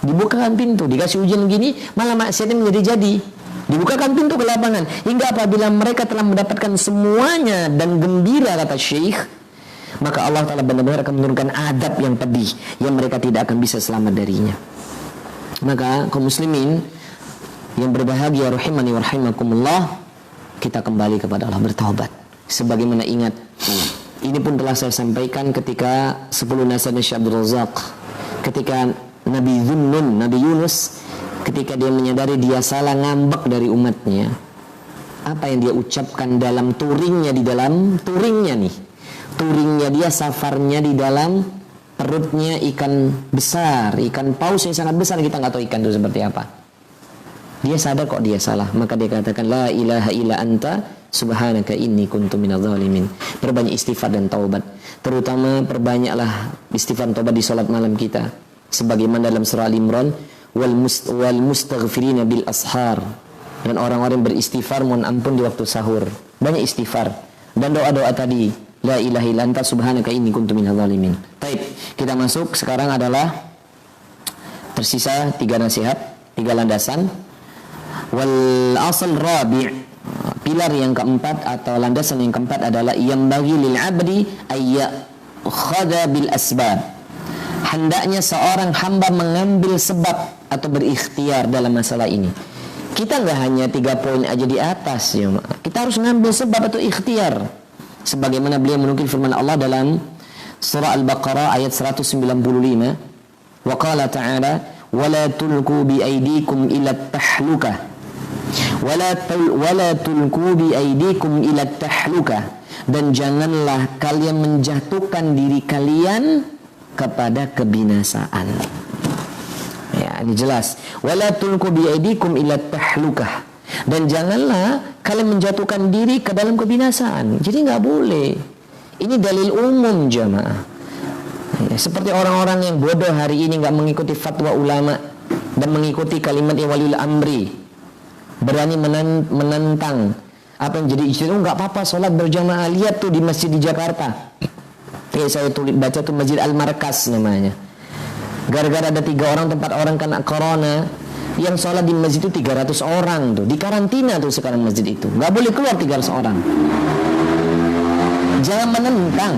Speaker 1: Dibukakan pintu, dikasih ujian gini, malah maksiatnya menjadi-jadi. Dibukakan pintu ke lapangan, hingga apabila mereka telah mendapatkan semuanya dan gembira, kata Syekh, maka Allah Ta'ala benar-benar akan menurunkan adab yang pedih yang mereka tidak akan bisa selamat darinya. Maka kaum muslimin yang berbahagia rahimani wa rahimakumullah, kita kembali kepada Allah, bertaubat. Sebagaimana ingat, ini pun telah saya sampaikan ketika 10 nasihat Syekh Abdul Razak, ketika Nabi Zunnun, Nabi Yunus, ketika dia menyadari dia salah ngambek dari umatnya, apa yang dia ucapkan dalam turingnya dia, safarnya di dalam perutnya ikan besar, ikan paus yang sangat besar, kita nggak tahu ikan itu seperti apa. Dia sadar kok dia salah, maka dia katakan la ilaha illa anta subhanaka inni kuntu minadz zalimin. Perbanyak istighfar dan taubat, terutama perbanyaklah istighfar dan taubat di salat malam kita, sebagaimana dalam surah Al-Imran, wal mustaghfirina bil ashar, dan orang-orang beristighfar mohon ampun di waktu sahur. Banyak istighfar dan doa-doa tadi, la ilaha illa anta subhanaka inni kuntu minadz zalimin. Baik, kita masuk sekarang adalah tersisa 3 nasihat, 3 landasan. Wal asal rabi', pilar yang keempat atau landasan yang keempat adalah yang bagi lil abdi ayya khada bil asbab. Hendaknya seorang hamba mengambil sebab atau berikhtiar dalam masalah ini. Kita nggak hanya 3 poin aja di atas ya, kita harus ngambil sebab atau ikhtiar. Sebagaimana beliau menukil firman Allah dalam surah Al-Baqarah ayat 195, wa qala ta'ala wala tulqu bi aydikum ila tahlukah wala tulqu bi aydikum ila tahlukah, dan janganlah kalian menjatuhkan diri kalian kepada kebinasaan. Ya, ini jelas. Wala tulqu bi aydikum ila tahlukah, dan janganlah kalian menjatuhkan diri ke dalam kebinasaan. Jadi nggak boleh. Ini dalil umum jamaah. Ya, seperti orang-orang yang bodoh hari ini nggak mengikuti fatwa ulama dan mengikuti kalimat waliul amri, berani menentang apa yang jadi ijtihad. Nggak apa-apa sholat berjamaah. Lihat tuh di masjid di Jakarta. Ya, saya baca tuh Masjid Al-Markas namanya. Gara-gara ada 3 orang, 4 orang kena corona, yang sholat di masjid itu 300 orang tuh. Di karantina tuh sekarang masjid itu. Nggak boleh keluar 300 orang. Jangan menentang.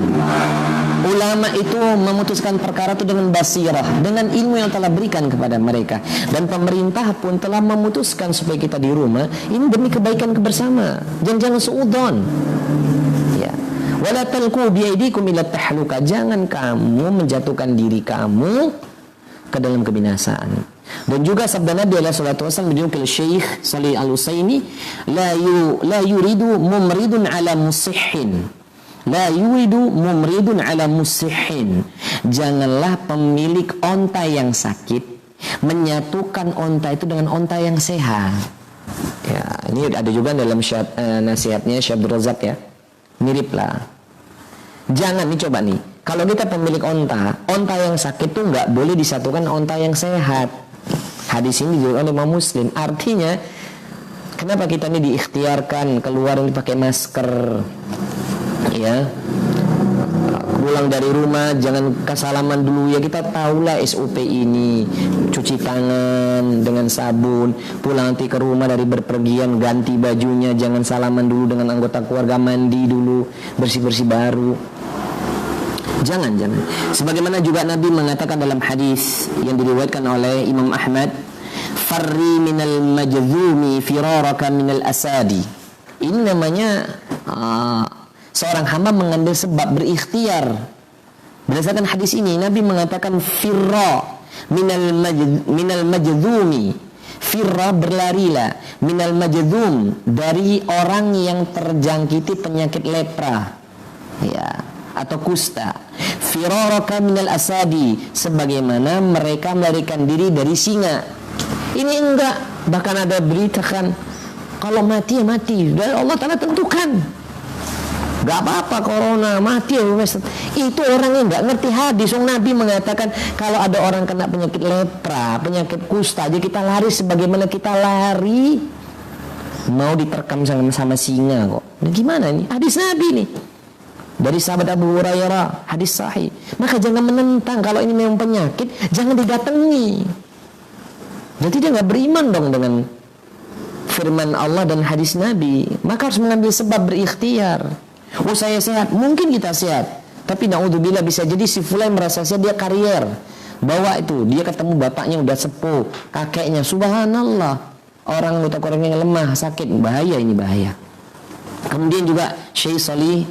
Speaker 1: Ulama itu memutuskan perkara itu dengan basirah, dengan ilmu yang telah berikan kepada mereka. Dan pemerintah pun telah memutuskan supaya kita di rumah ini demi kebaikan kebersama. Jangan suudzon. Ya. Wala talqu bi aydikum ila tahluka, jangan kamu menjatuhkan diri kamu ke dalam kebinasaan. Dan juga sabda Nabi alaihi salatu wasallam dinukil Syekh Shalih Al-Utsaimin, la yuridu mumridun ala musihhin. La yuridu mumridun ala musihin. Janganlah pemilik onta yang sakit menyatukan onta itu dengan onta yang sehat. Ya, ini ada juga dalam nasihatnya Syekh Abdul Razak ya. Mirip lah. Jangan nih, coba nih. Kalau kita pemilik onta yang sakit tuh nggak boleh disatukan onta yang sehat. Hadis ini diriwayatkan oleh Imam Muslim. Artinya, kenapa kita ini diikhtiarkan keluar ini pakai masker? Ya, pulang dari rumah jangan kesalaman dulu ya. Kita tahulah SOP ini, cuci tangan dengan sabun. Pulang nanti ke rumah dari berpergian ganti bajunya, jangan salaman dulu dengan anggota keluarga, mandi dulu, bersih-bersih baru. Jangan. Sebagaimana juga Nabi mengatakan dalam hadis yang diriwayatkan oleh Imam Ahmad, farri minal majzumi firaraka minal asadi. Ini namanya seorang hamba mengambil sebab, berikhtiar. Berdasarkan hadis ini Nabi mengatakan firra minal majzumi. Firra, berlarilah, minal majzum, dari orang yang terjangkiti penyakit lepra, ya, atau kusta. Firaraka minal asadi, sebagaimana mereka melarikan diri dari singa. Ini enggak, bahkan ada berita kan, kalau mati ya mati, dan Allah Ta'ala tentukan. Gak apa-apa corona, mati ya. Itu orang yang gak ngerti hadis. Nabi mengatakan kalau ada orang kena penyakit lepra, penyakit kusta, aja kita lari sebagaimana kita lari mau diterkam sama singa kok. Nah, gimana nih? Hadis Nabi nih. Dari sahabat Abu Hurairah, hadis sahih. Maka jangan menentang, kalau ini memang penyakit, jangan didatangi. Jadi dia gak beriman dong dengan firman Allah dan hadis Nabi. Maka harus mengambil sebab, berikhtiar. Oh, saya sehat, mungkin kita sehat, tapi naudzubillah bisa jadi si fulan merasa sehat, dia karier, bawa itu, dia ketemu bapaknya udah sepuh, kakeknya, subhanallah, orang yang lemah, sakit, bahaya, ini bahaya. Kemudian juga Syekh Shalih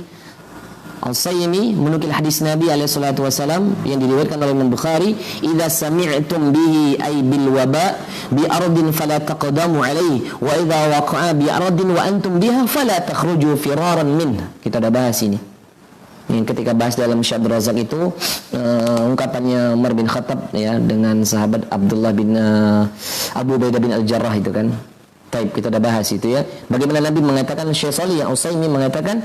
Speaker 1: Al-Utsaimin menukil hadis Nabi SAW yang diriwayatkan oleh Imam Bukhari, "Idza sami'tum bihi ay bil waba bi ardin fala taqdamu alaihi wa idza waqa'a bi ardin wa antum biha fala takhruju firaran minha." Kita udah bahas ini. Yang ketika bahas dalam Syabd Razak itu ungkapannya Umar bin Khattab ya dengan sahabat Abdullah bin Abu Ubaidah bin Al-Jarrah itu kan. Taib, kita udah bahas itu ya. Bagaimana Nabi mengatakan, Syekh Shalih Al-Utsaimin mengatakan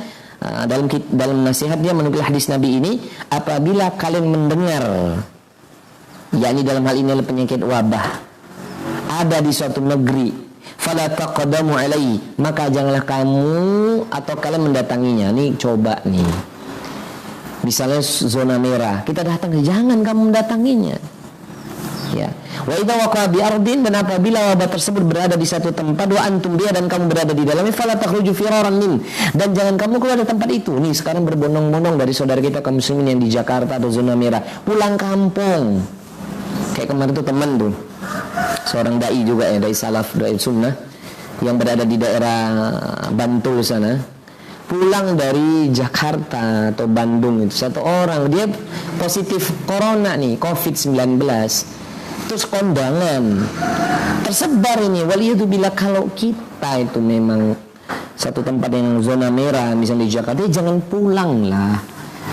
Speaker 1: dalam nasihat dia menukil hadis Nabi ini, apabila kalian mendengar, yakni dalam hal ini adalah penyakit wabah ada di suatu negeri, fala taqdamu alaihi, maka janganlah kamu atau kalian mendatanginya. Nih coba nih, misalnya zona merah, kita datang, jangan kamu mendatanginya. Ya. Wa idza waqa'a bi ardin, dan apabila wabah tersebut berada di satu tempat, wa antum biha, dan kamu berada di dalamnya, fala takhruju firaran min, dan jangan kamu keluar dari tempat itu. Nih sekarang berbondong-bondong dari saudara kita kaum muslimin yang di Jakarta atau zona merah, pulang kampung. Kayak kemarin tuh teman tuh, seorang dai juga ya, dai salaf, dai sunnah yang berada di daerah Bantul sana, pulang dari Jakarta atau Bandung itu, satu orang dia positif corona nih, COVID-19. Terus kondangan tersebar ini, waliyadzubillah. Kalau kita itu memang satu tempat yang zona merah, misalnya di Jakarta, jangan pulang lah,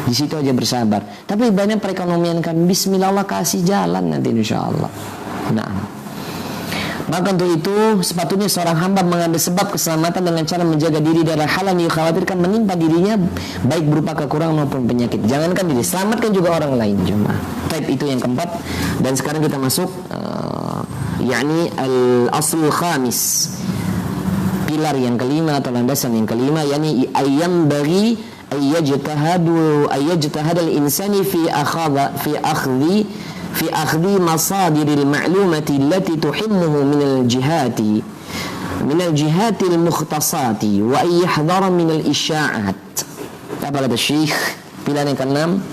Speaker 1: di situ aja bersabar. Tapi banyak perekonomian kan, bismillah, Allah kasih jalan nanti insyaallah. Nah, maka untuk itu sepatutnya seorang hamba mengambil sebab keselamatan dengan cara menjaga diri dari hal yang dikhawatirkan menimpa dirinya, baik berupa kekurangan maupun penyakit. Jangankan diri, selamatkan juga orang lain. Jemaah. Type itu yang keempat. Dan sekarang kita masuk yakni al-aslul khamis, pilar yang kelima atau landasan yang kelima, yakni ayyam bagi ayyajtahadal insani fi akhdi masadiril ma'lumati allati tuhimmuhu minal jihatil mukhtasati wa yahdhara minal isya'at. Apa kata Syekh? Pilihan yang keenam,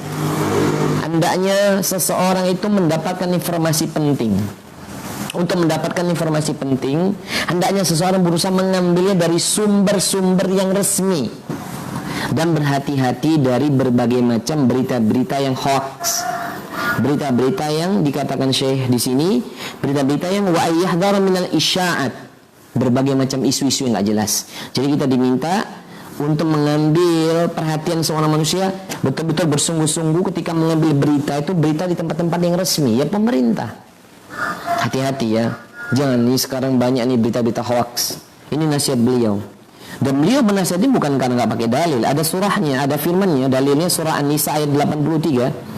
Speaker 1: hendaknya seseorang itu mendapatkan informasi penting. Untuk mendapatkan informasi penting, hendaknya seseorang berusaha mengambilnya dari sumber-sumber yang resmi dan berhati-hati dari berbagai macam berita-berita yang hoax. Berita-berita yang dikatakan Syekh di sini, berita-berita yang wa yahdhara minal isya'at, berbagai macam isu-isu yang enggak jelas. Jadi kita diminta untuk mengambil perhatian seorang manusia, betul-betul bersungguh-sungguh ketika mengambil berita itu, berita di tempat-tempat yang resmi, ya pemerintah. Hati-hati ya, jangan nih sekarang banyak nih berita-berita hoax. Ini nasihat beliau. Dan beliau menasihati bukan karena nggak pakai dalil, ada surahnya, ada firmannya, dalilnya surah An-Nisa ayat 83.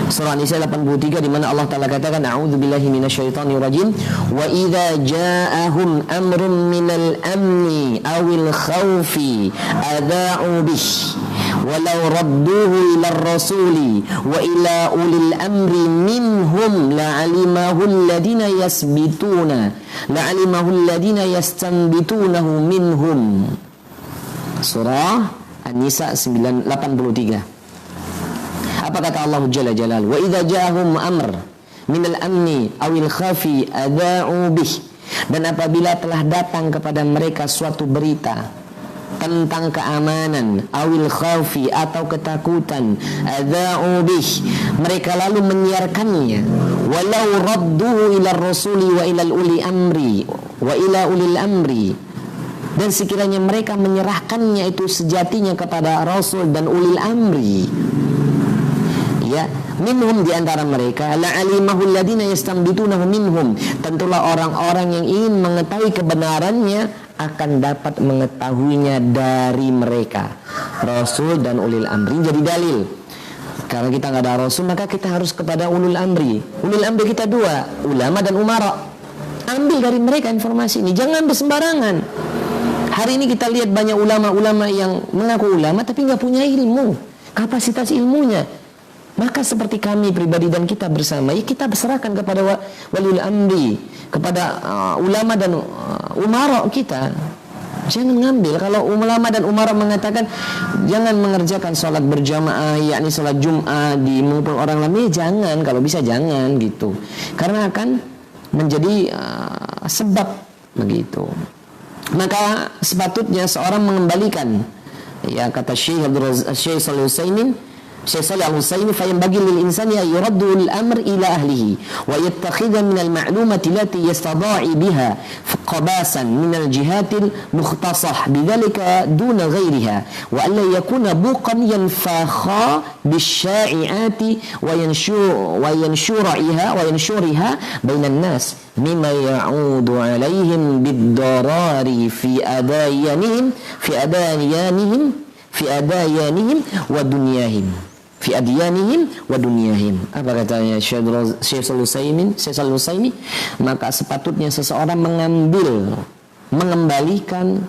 Speaker 1: Surah An-Nisa 83 di mana Allah Ta'ala katakan, a'udzubillahi minasyaitonir rajim, wa idza ja'ahum amrun minal amni awil khawfi adha'u bih walau radduhu ila rasuli wa ila ulil amri minhum la'alimahu alladhina yastanbitunahu minhum. Surah An-Nisa 83. Apa kata Allah Jalla Jalal? Wa idza ja'ahum amr, minal amni awil khafi adha'u bih. Dan apabila telah datang kepada mereka suatu berita tentang keamanan, awil khawfi atau ketakutan, adha'u bih, mereka lalu menyiarkannya, walau radduhu ila rasuli wa ila uli amri wa ila ulil amri, dan sekiranya mereka menyerahkannya itu sejatinya kepada rasul dan ulil amri, ya, minhum, di antara mereka, la'alimahu alladhina yastambitunahu minhum, tentulah orang-orang yang ingin mengetahui kebenarannya akan dapat mengetahuinya dari mereka, rasul dan ulil amri. Jadi dalil, kalau kita nggak ada rasul maka kita harus kepada ulul amri. Ulul amri kita dua, ulama dan umara. Ambil dari mereka informasi ini, jangan bersembarangan. Hari ini kita lihat banyak ulama-ulama yang mengaku ulama tapi nggak punya ilmu, kapasitas ilmunya. Maka seperti kami pribadi dan kita bersama, ya kita berserahkan kepada waliul amri, kepada ulama dan umara kita. Jangan ngambil. Kalau ulama dan umara mengatakan jangan mengerjakan sholat berjamaah, yakni sholat Jum'ah di mumpung orang lain, jangan, kalau bisa jangan gitu, karena akan menjadi sebab begitu. Maka sepatutnya seorang mengembalikan, ya kata Syekh Shalih Al-Utsaimin, فينبغي للإنسان يرد الأمر إلى أهله ويتخذ من المعلومة التي يستضاعي بها قباسا من الجهات المختصة بذلك دون غيرها وألا يكون بوقا ينفخا بالشائعات وينشرها بين الناس مما يعود عليهم بالضرار في أديانهم ودنياهم. Fi adyanihim wa dunyahim. Apa katanya Syekh Shalih Al-Utsaimin? Maka sepatutnya seseorang mengembalikan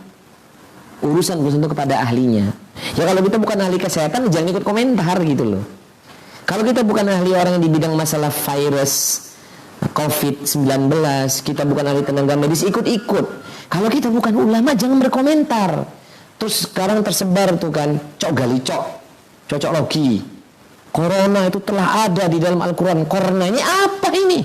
Speaker 1: urusan itu kepada ahlinya. Ya kalau kita bukan ahli kesehatan jangan ikut komentar gitu loh. Kalau kita bukan ahli orang yang di bidang masalah virus COVID-19, kita bukan ahli tenaga medis, ikut-ikut. Kalau kita bukan ulama jangan berkomentar. Terus sekarang tersebar tuh kan, cocok logi. Corona itu telah ada di dalam Al-Quran. Corona ini apa ini?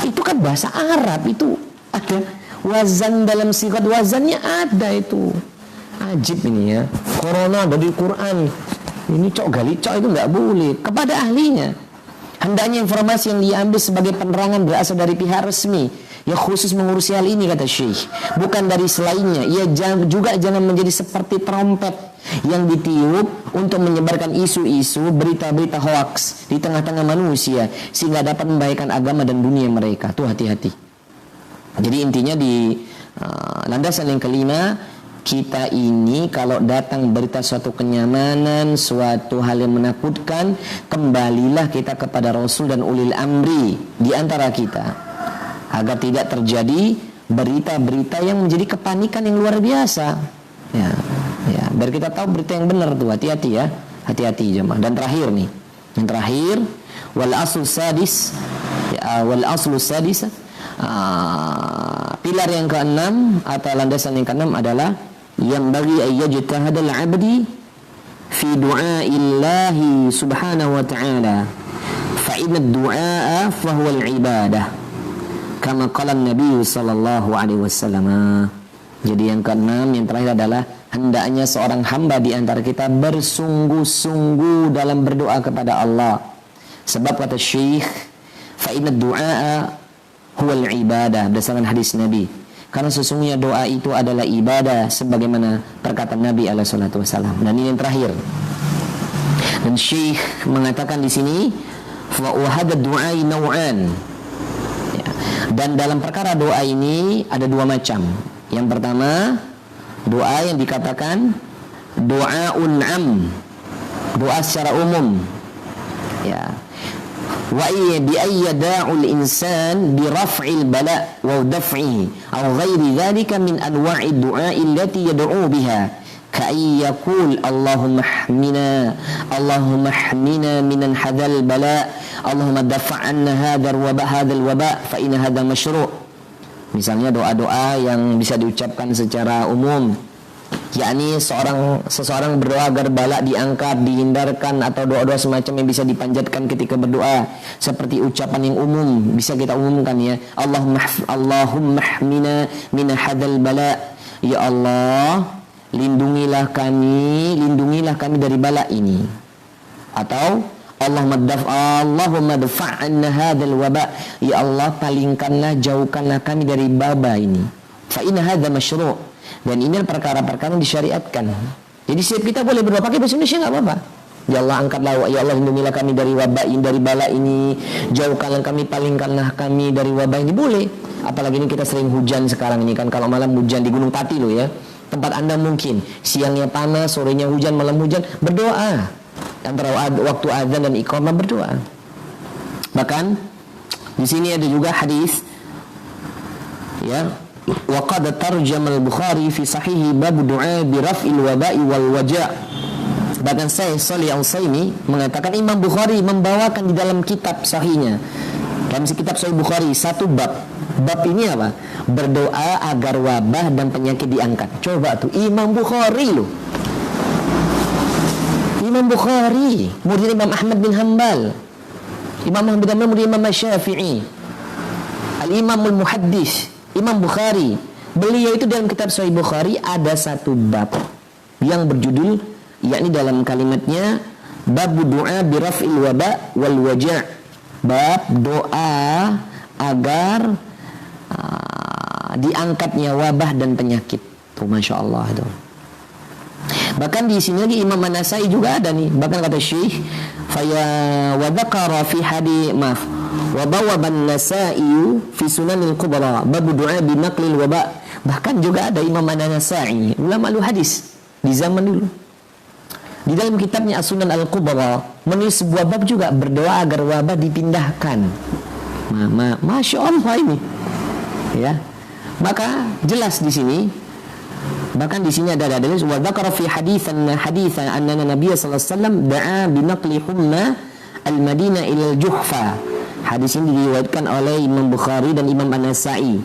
Speaker 1: Itu kan bahasa Arab, itu ada wazan dalam sigat wazannya ada itu. Ajib ini ya. Corona ada di Quran. Ini cok itu nggak boleh. Kepada ahlinya. Hendaknya informasi yang diambil sebagai penerangan berasal dari pihak resmi yang khusus mengurusi hal ini, kata Syekh, bukan dari selainnya. Ia juga jangan menjadi seperti trompet yang ditiup untuk menyebarkan isu-isu, berita-berita hoaks di tengah-tengah manusia sehingga dapat membahayakan agama dan dunia mereka. Tuh hati-hati. Jadi intinya di landasan yang kelima, kita ini kalau datang berita suatu kenyamanan, suatu hal yang menakutkan, kembalilah kita kepada Rasul dan ulil amri di antara kita, agar tidak terjadi berita-berita yang menjadi kepanikan yang luar biasa. Ya, biar kita tahu berita yang benar tuh. Hati-hati ya, hati-hati jemaah. Dan terakhir nih, yang terakhir, wal aslu sadis, pilar yang keenam atau landasan yang keenam adalah yang bagi ayyajtahadal abdi fi du'aillahi subhanahu wa ta'ala fa inna ad-du'a fa huwa al-ibadah kama qala an-nabi sallallahu alaihi wasallam. Jadi yang keenam, yang terakhir adalah hendaknya seorang hamba di antara kita bersungguh-sungguh dalam berdoa kepada Allah. Sebab kata Syekh, fa inna ad-du'a huwa al-ibadah, berdasarkan hadis Nabi. Karena sesungguhnya doa itu adalah ibadah sebagaimana perkataan Nabi alaihi salatu wasallam. Dan ini yang terakhir. Dan Syekh mengatakan di sini, fa hadha du'ai naw'an. Ya. Dan dalam perkara doa ini ada dua macam. Yang pertama, doa yang dikatakan doaun am, doa secara umum. Ya. Wa bi ayyada'ul insan bi raf'il bala' wa daf'ihi aw ghairi dhalika min anwa'i du'a allati yad'u biha ka yaqul Allahumma ihmina minan hadzal bala' Allahumma dafa'anna hadzal waba fa inna hadzal masyru'. Misalnya doa-doa yang bisa diucapkan secara umum. yakni seseorang berdoa agar bala diangkat, dihindarkan, atau doa-doa semacam yang bisa dipanjatkan ketika berdoa, seperti ucapan yang umum bisa kita umumkan ya, Allahumma hmina min hadzal bala, ya Allah lindungilah kami dari bala ini, atau Allahumma dafa'anna hadzal waba, ya Allah palingkanlah, jauhkanlah kami dari wabah ini. Fa inna hadza masyru', dan ini perkara-perkara yang disyariatkan. Jadi setiap kita boleh berdoa pakai bahasa Indonesia, enggak apa-apa. Ya Allah angkatlah, ya Allah lindungilah kami dari wabah ini, dari bala ini, jauhkanlah kami, palingkanlah kami dari wabah ini, boleh. Apalagi ini kita sering hujan sekarang ini kan, kalau malam hujan di Gunung Pati loh ya. Tempat Anda mungkin siangnya panas, sorenya hujan, malam hujan, berdoa. Antara waktu azan dan iqamah berdoa. Bahkan di sini ada juga hadis ya, wa qad tarjama al-Bukhari fi sahihi bab du'a bi raf'il waba'i wal waja'. Bahkan Syekh Shalih Al-Utsaimin mengatakan Imam Bukhari membawakan di dalam kitab sahihnya, dalam kitab Sahih Bukhari, satu bab. Bab ini apa? Berdoa agar wabah dan penyakit diangkat. Coba tuh Imam Bukhari loh. Imam Bukhari, murid Imam Ahmad bin Hanbal. Imam Ahmad bin Hanbal murid Imam Syafi'i. Al-Imam al-Muhaddis, Imam Bukhari. Beliau itu dalam kitab Sahih Bukhari ada satu bab yang berjudul, yakni dalam kalimatnya bab du'a bi raf'il waba wal waja'. Bab doa agar diangkatnya wabah dan penyakit. Tuh Masya Allah tuh. Bahkan di sini lagi Imam An-Nasai juga ada nih. Bahkan kata Syekh, wa dzakara fi hadis wa bawaban Nasai fi Sunanil Kubra bab du'a bi naqlil waba. Bahkan juga ada Imam An-Nasai, ulama hadis di zaman dulu. Di dalam kitabnya As-Sunan Al-Kubra menulis sebuah bab juga berdoa agar wabah dipindahkan. Masya Allah ini. Ya. Maka jelas di sini. Bahkan di sini ada dalil wa dzakara fi haditsan anna Nabiy sallallahu alaihi wasallam da'a bi naqli humma al-Madinah ila al-Juhfa. Hadis ini diriwayatkan oleh Imam Bukhari dan Imam An-Nasai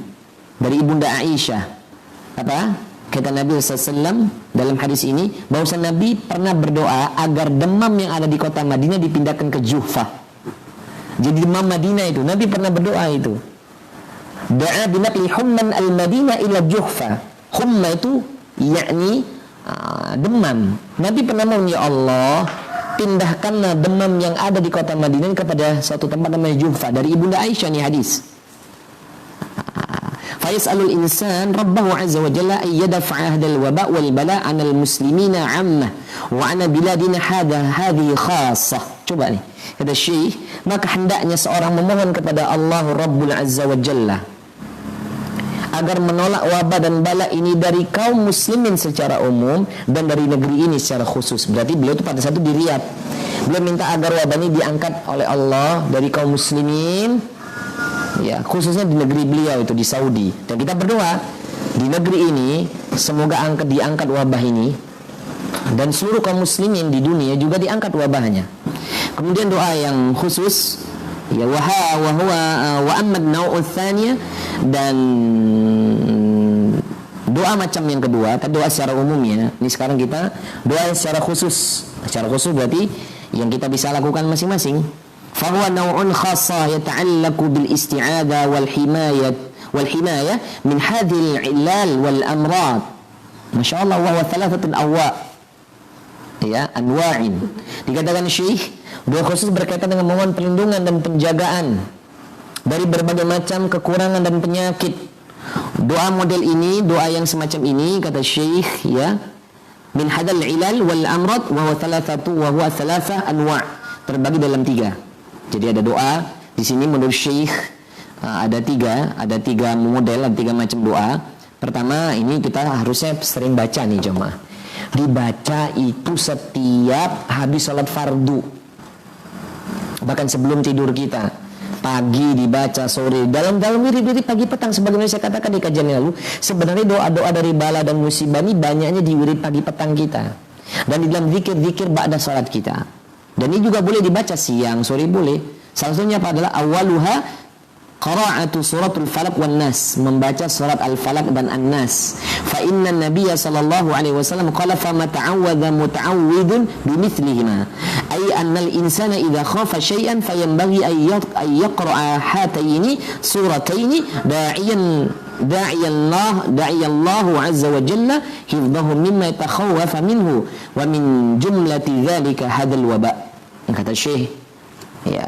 Speaker 1: dari Ibunda Aisyah. Apa? Kata Nabi sallallahu alaihi wasallam dalam hadis ini bahwa Nabi pernah berdoa agar demam yang ada di kota Madinah dipindahkan ke Juhfa. Jadi demam Madinah itu Nabi pernah berdoa itu. Da'a bi naqli humman al-Madinah ila Juhfa. Humma itu yakni demam. Nabi pernah mohon, ya Allah pindahkanlah demam yang ada di kota Madinah kepada suatu tempat namanya Juhfa. Dari Ibunda Aisyah nih hadis. Fayas'alul insan rabbahu azza wa jalla ay yadfa'a hadal waba' wal bala' 'anal muslimina 'ammah wa 'ana biladina hadhihi khassah. Coba nih kata Syekh, maka hendaknya seorang memohon kepada Allah Rabbul azza wa jalla agar menolak wabah dan bala ini dari kaum muslimin secara umum dan dari negeri ini secara khusus. Berarti beliau itu pada satu di Riyadh. Beliau minta agar wabah ini diangkat oleh Allah dari kaum muslimin, ya khususnya di negeri beliau itu di Saudi. Dan kita berdoa di negeri ini semoga diangkat wabah ini, dan seluruh kaum muslimin di dunia juga diangkat wabahnya. Kemudian doa yang khusus ya wa ammad nau'ul tsaniyah, dan doa macam yang kedua, tadi doa secara umumnya. Ini sekarang kita doa secara khusus. Secara khusus berarti yang kita bisa lakukan masing-masing. Fa huwa naw'un khassa yata'allaqu bil isti'adha wal himayah min hadhil ilal wal amrad. Masya Allah, wa huwa thalathatul anwa'in. Dikatakan Syekh, doa khusus berkaitan dengan memohon perlindungan dan penjagaan dari berbagai macam kekurangan dan penyakit. Doa model ini, doa yang semacam ini, kata Syekh, ya, min hadal ilal wal amrad wa huwa thalatha anwa', terbagi dalam 3. Jadi ada doa di sini menurut Syekh ada tiga model, ada 3 macam doa. Pertama, ini kita harusnya sering baca nih jemaah. Dibaca itu setiap habis salat fardu. Bahkan sebelum tidur kita, pagi dibaca, sore, dalam wirid-wirid pagi petang. Sebagaimana saya katakan di kajian yang lalu, sebenarnya doa-doa dari bala dan musibah ini banyaknya di wirid pagi petang kita, dan di dalam zikir-zikir ba'da salat kita. Dan ini juga boleh dibaca siang, sore boleh. Salah satunya apa adalah awaluha qira'atu suratul falaq wan nas, membaca surat al-falaq dan an-nas. Fa inna nabiyya sallallahu alaihi wasallam qala fa ma ta'awwadha muta'awwidun bimithlihima, ay anna al-insana idza khafa shay'an fayanbaghi ay yaqra'a hataini surataini da'iya Allah azza wa jalla hifdhahu mimma yatakhawwafa minhu wa min jumlati dhalika hadzal waba. Kata Syekh, ya,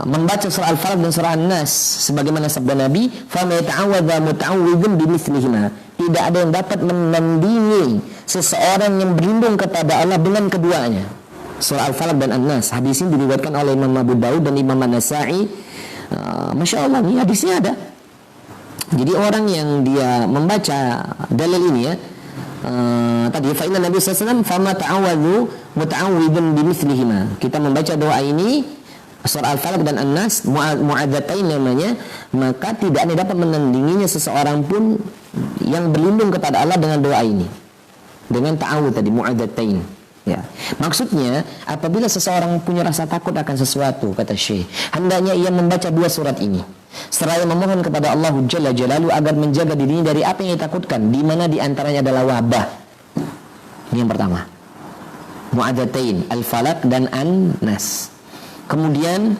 Speaker 1: membaca surah Al-Falaq dan surah An-Nas sebagaimana sabda Nabi, fa ma yata'awwadha muta'awwidun bimithlihima, tidak ada yang dapat menandingi seseorang yang berlindung kepada Allah dengan keduanya, surah Al-Falaq dan An-Nas. Hadis ini diriwayatkan oleh Imam Abu Daud dan Imam An-Nasa'i. Masya Allah, nih hadisnya ada. Jadi orang yang dia membaca dalil ini, ya, tadi fa inna Nabi sallallahu alaihi wasallam fa ma ta'awwadhu muta'awwidun bimithlihima, kita membaca doa ini surah Al-Falaq dan An-Nas mu'adzatain namanya, maka tidak ada dapat menandinginya seseorang pun yang berlindung kepada Allah dengan doa ini, dengan ta'awudz tadi mu'adzatain, ya. Maksudnya apabila seseorang punya rasa takut akan sesuatu, kata Syekh, hendaknya ia membaca dua surat ini seraya memohon kepada Allah Jalla Jalaluhu agar menjaga dirinya dari apa yang ditakutkan, di mana di antaranya adalah wabah. Ini yang pertama, mu'adzatain Al-Falaq dan An-Nas. Kemudian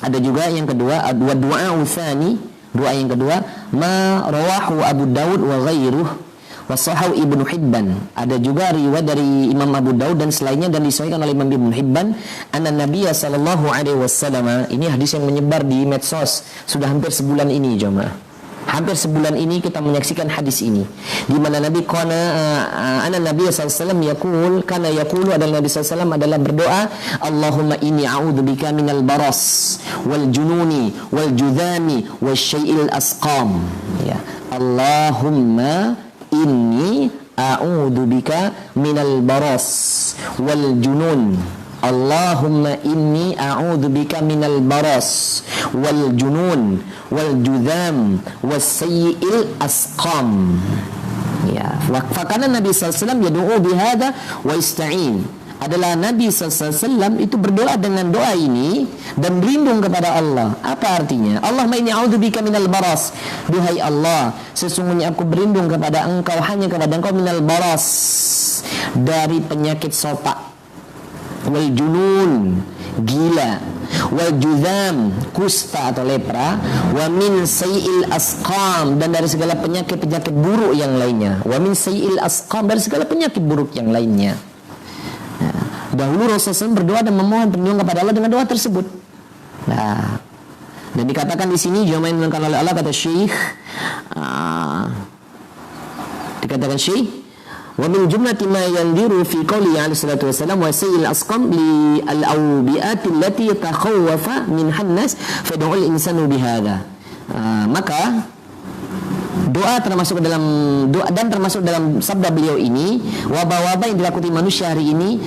Speaker 1: ada juga yang kedua, doa utsani, doa yang kedua, ma rawahu Abu Daud wa ghairuh wa sahahu Ibnu Hibban. Ada juga riwayat dari Imam Abu Daud dan selainnya dan disahihkan oleh Imam Ibnu Hibban, anna Nabiya sallallahu alaihi wasallam, ini hadis yang menyebar di medsos sudah hampir sebulan ini, jemaah. Hampir sebulan ini kita menyaksikan hadis ini, di mana Nabi anna Nabi sallallahu alaihi wasallam yaqulu adalah Nabi sallallahu alaihi wasallam adalah berdoa, Allahumma inni a'udzubika minal baras wal jununi wal judhami wasyai'il asqam. Ya, Allahumma inni a'udzubika minal baras wal junun, Allahumma inni a'udzubika minal baras wal junun wal judham wasyai'il asqam. Ya, fakana Nabi sallallahu alaihi wasallam yad'u bihadza wa ista'in. Adalah Nabi sallallahu alaihi wasallam itu berdoa dengan doa ini dan berlindung kepada Allah. Apa artinya? Allahumma inni a'udzubika minal baras. Duhai Allah, sesungguhnya aku berlindung kepada Engkau, hanya kepada Engkau, minal baras, dari penyakit sopak, wal junun, gila, wal judham, kusta atau lepra, wa min sayil asqam, dan dari segala penyakit-penyakit buruk yang lainnya. Wa min sayil asqam, dari segala penyakit buruk yang lainnya. Dahulu Rasulullah berdoa dan memohon perlindungan kepada Allah dengan doa tersebut. Nah, dan dikatakan di sini jamaah yang dimuliakan oleh Allah, kata Syekh, dikatakan Syekh, wa min jumlati ma yandiru fi qawli alaihi salatu wasallam wa sayil asqam li al-awbi'ati allati takhawwafa min hannas fad'u al-insanu bihadza. Maka doa termasuk dalam doa dan termasuk dalam sabda beliau ini, wabah-wabah yang dilakuti manusia hari ini,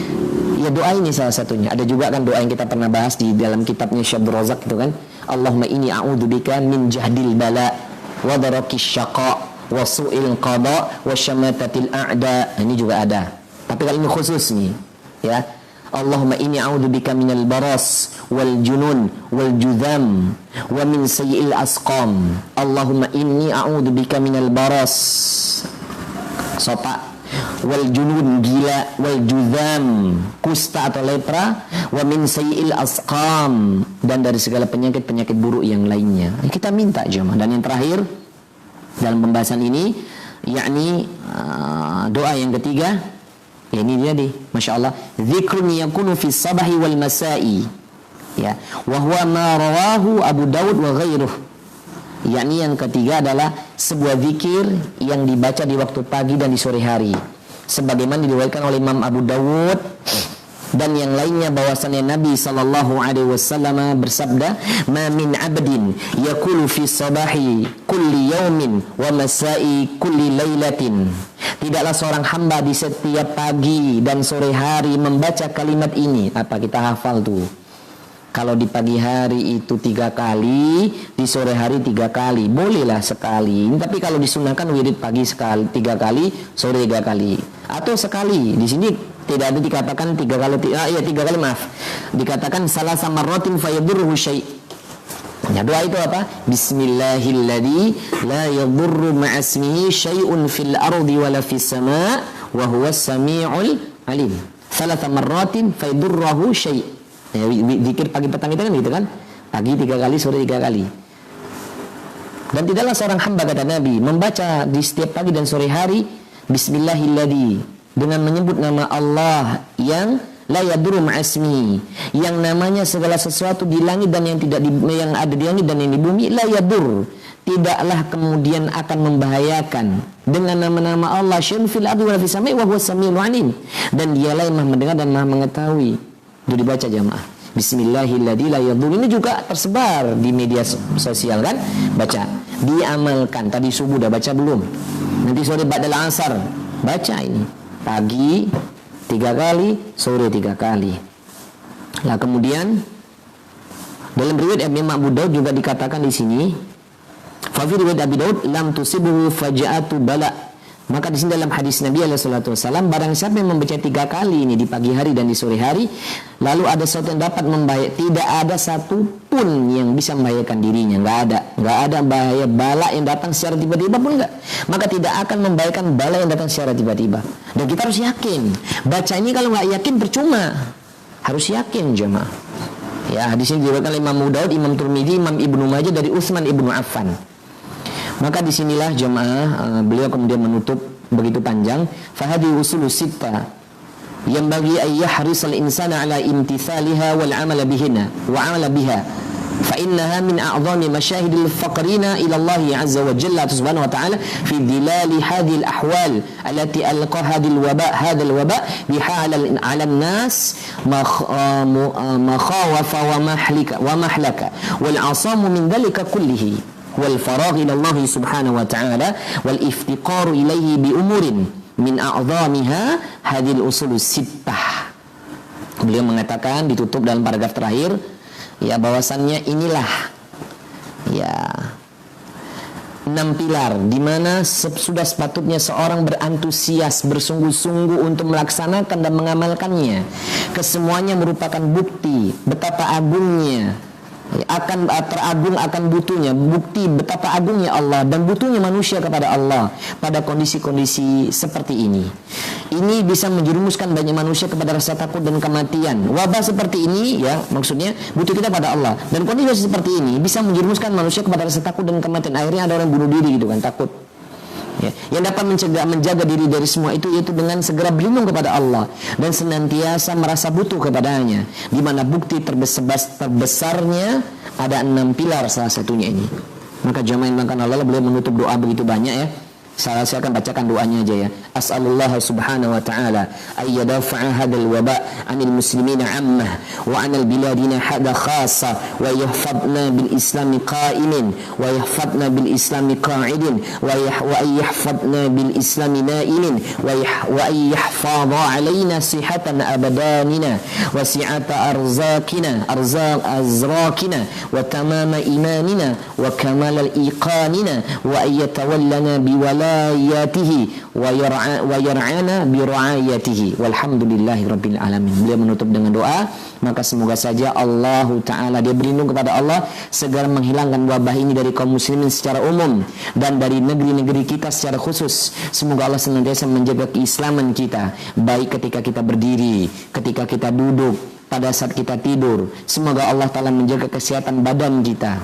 Speaker 1: ya doa ini salah satunya. Ada juga kan doa yang kita pernah bahas di dalam kitabnya Syekh Abdul Razak itu kan, Allahumma inni a'udzubika min jahdil bala wa darakis syaqa wa su'il qada wa syamatatil a'da. Ini juga ada, tapi kali ini khusus nih, ya. Allahumma inni a'udzubika minal baras wal junun wal judham wa min sayyi'il asqam. Allahumma inni a'udzubika minal baras, sopak, wal junun, gila, wal judham, kusta atau lepra, wa min sayyi'il asqam, dan dari segala penyakit-penyakit buruk yang lainnya. Kita minta jemaah. Dan yang terakhir dalam pembahasan ini, yakni doa yang ketiga, ya ini dia nih, Masya Allah, zikrun yakunu fi sabahi wal masai, ya, wa huwa ma rawahu Abu Daud wa ghairuh. Yakni yang ketiga adalah sebuah zikir yang dibaca di waktu pagi dan di sore hari, sebagaimana diriwayatkan oleh Imam Abu Dawud dan yang lainnya, bahwasannya Nabi sallallahu alaihi wasallam bersabda, "Ma min 'abdin yaqulu fi sabahi kulli yaumin wa masai kulli lailatin." Tidaklah seorang hamba di setiap pagi dan sore hari membaca kalimat ini. Apa kita hafal tuh? Kalau di pagi hari itu 3 kali, di sore hari 3 kali, bolehlah sekali. Tapi kalau disunahkan wirid pagi sekali 3 kali, sore 3 kali, atau sekali. Di sini tidak ada dikatakan 3 kali, 3 kali maaf. Dikatakan salah sama rotin fayadurhu syai'. Ya, doa itu apa? Bismillahilladzi la yadurru ma'asmihi syai'un fil ardi wala fis sama' wa huwas sami'ul alim. Salasa marratin fa yadurruhu syai'. Ya, zikir pagi petang itu kan gitu kan? Pagi 3 kali, sore 3 kali. Dan tidaklah seorang hamba, kata Nabi, membaca di setiap pagi dan sore hari Bismillahilladzi, dengan menyebut nama Allah yang la yadurru ma'asmihi, yang namanya segala sesuatu di langit dan yang tidak yang ada di langit dan yang di bumi, la yadur, tidaklah kemudian akan membahayakan, dengan nama-nama Allah syai'un fil ardi wa fis sama'i wa huwas samiul alim, dan dialah yang Maha mendengar dan Maha mengetahui. Itu dibaca jamaah. Bismillahilladzi la yadur. Ini juga tersebar di media sosial kan? Baca, diamalkan. Tadi subuh dah baca belum? Nanti sore ba'dal asar baca ini. Pagi 3 kali, sore 3 kali. Nah, kemudian dalam riwayat Imam Abu Daud juga dikatakan di sini, fa fi riwayat Abi Daud lam tusibuhu faja'atu bala. Maka di sini dalam hadis Nabi sallallahu alaihi wasallam, barang siapa yang membaca 3 kali ini di pagi hari dan di sore hari, lalu ada sesuatu yang dapat membahayakan, tidak ada satu pun yang bisa membahayakan dirinya, enggak ada bahaya bala yang datang secara tiba-tiba pun enggak. Maka tidak akan membahayakan bala yang datang secara tiba-tiba. Dan kita harus yakin. Baca ini kalau enggak yakin percuma. Harus yakin jemaah. Ya, hadis ini diriwayatkan oleh Imam Abu Daud, Imam Tirmidzi, Imam Ibnu Majah dari Utsman ibnu Affan. Maka disinilah jemaah beliau kemudian menutup begitu panjang. Fahadi usulus sitta yang bagi ayyahrisal insana ala imtithaliha wal amala bihina wa amala biha fa innaha min a'zami masyahidil faqrina ila Allah azza wa jalla subhanahu wa ta'ala fi dhilali hadhihi al ahwal allati alqa hadhihi al waba bihala ala an-nas makhawafa wa mahlaka wal asamu min dhalika kullihi wal faragh ila Allah subhanahu wa ta'ala wal iftiqaru ilaihi bi umurin min a'zamiha hadhil usulus sittah. Beliau mengatakan, ditutup dalam paragraf terakhir, ya, bahwasannya inilah ya 6 pilar di mana sudah sepatutnya seorang berantusias, bersungguh-sungguh untuk melaksanakan dan mengamalkannya. Kesemuanya merupakan bukti betapa agungnya, akan teragung akan butuhnya, bukti betapa agungnya Allah dan butuhnya manusia kepada Allah pada kondisi-kondisi seperti ini. Ini bisa menjerumuskan banyak manusia kepada rasa takut dan kematian. Wabah seperti ini, ya, maksudnya butuh kita pada Allah. Dan kondisi seperti ini bisa menjerumuskan manusia kepada rasa takut dan kematian. Akhirnya ada orang bunuh diri gitu kan, takut. Ya, yang dapat menjaga diri dari semua itu yaitu dengan segera berlindung kepada Allah dan senantiasa merasa butuh kepadanya, di mana bukti terbesarnya ada 6 pilar, salah satunya ini. Maka jamaah yang dimuliakan Allah, beliau menutup doa begitu banyak, ya. Saya akan bacakan doanya aja, ya. As'alullah subhanahu wa ta'ala ayyadafa'a hadal waba' anil muslimina ammah wa anil biladina hada khasa wa yahfadna bil islami qa'imin wa yahfadna bil islami qa'idin wa yahfadna bil islami na'imin wa yahfadha alayna sihatan abadanina wa si'ata arzakina wa tamama imanina wa kamal al-iqanina wa ayyatawallana biwala ayatihi wa yar'ana bi ra'ayatihi walhamdulillahi rabbil alamin. Beliau menutup dengan doa, maka semoga saja Allah Ta'ala, dia berlindung kepada Allah segera menghilangkan wabah ini dari kaum muslimin secara umum dan dari negeri-negeri kita secara khusus. Semoga Allah senantiasa menjaga keislaman kita, baik ketika kita berdiri, ketika kita duduk, pada saat kita tidur. Semoga Allah Ta'ala menjaga kesehatan badan kita.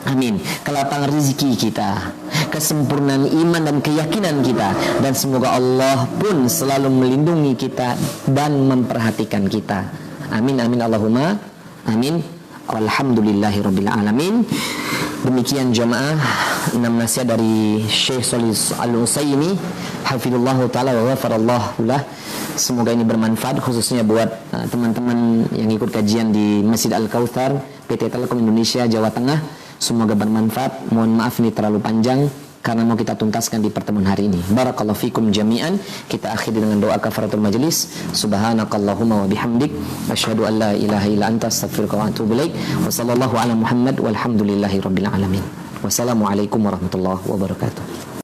Speaker 1: Amin. Kelapangan rezeki kita, kesempurnaan iman dan keyakinan kita, dan semoga Allah pun selalu melindungi kita dan memperhatikan kita. Amin amin Allahumma amin. Alhamdulillahi rabbil alamin. Demikian jamaah 6 nasihat dari Syekh Shalih Al-Utsaimin hafizallahu taala wa ghafarallahu lah. Semoga ini bermanfaat khususnya buat teman-teman yang ikut kajian di Masjid Al-Kautsar PT Telekom Indonesia Jawa Tengah. Semoga bermanfaat. Mohon maaf ini terlalu panjang karena mau kita tuntaskan di pertemuan hari ini. Barakallahu fikum jami'an. Kita akhiri dengan doa kafaratul majlis. Subhanakallahumma wa bihamdik asyhadu an la ilaha illa anta astaghfiruka wa atubu ilaik. Wa sallallahu ala Muhammad walhamdulillahi rabbil alamin. Wassalamualaikum warahmatullahi wabarakatuh.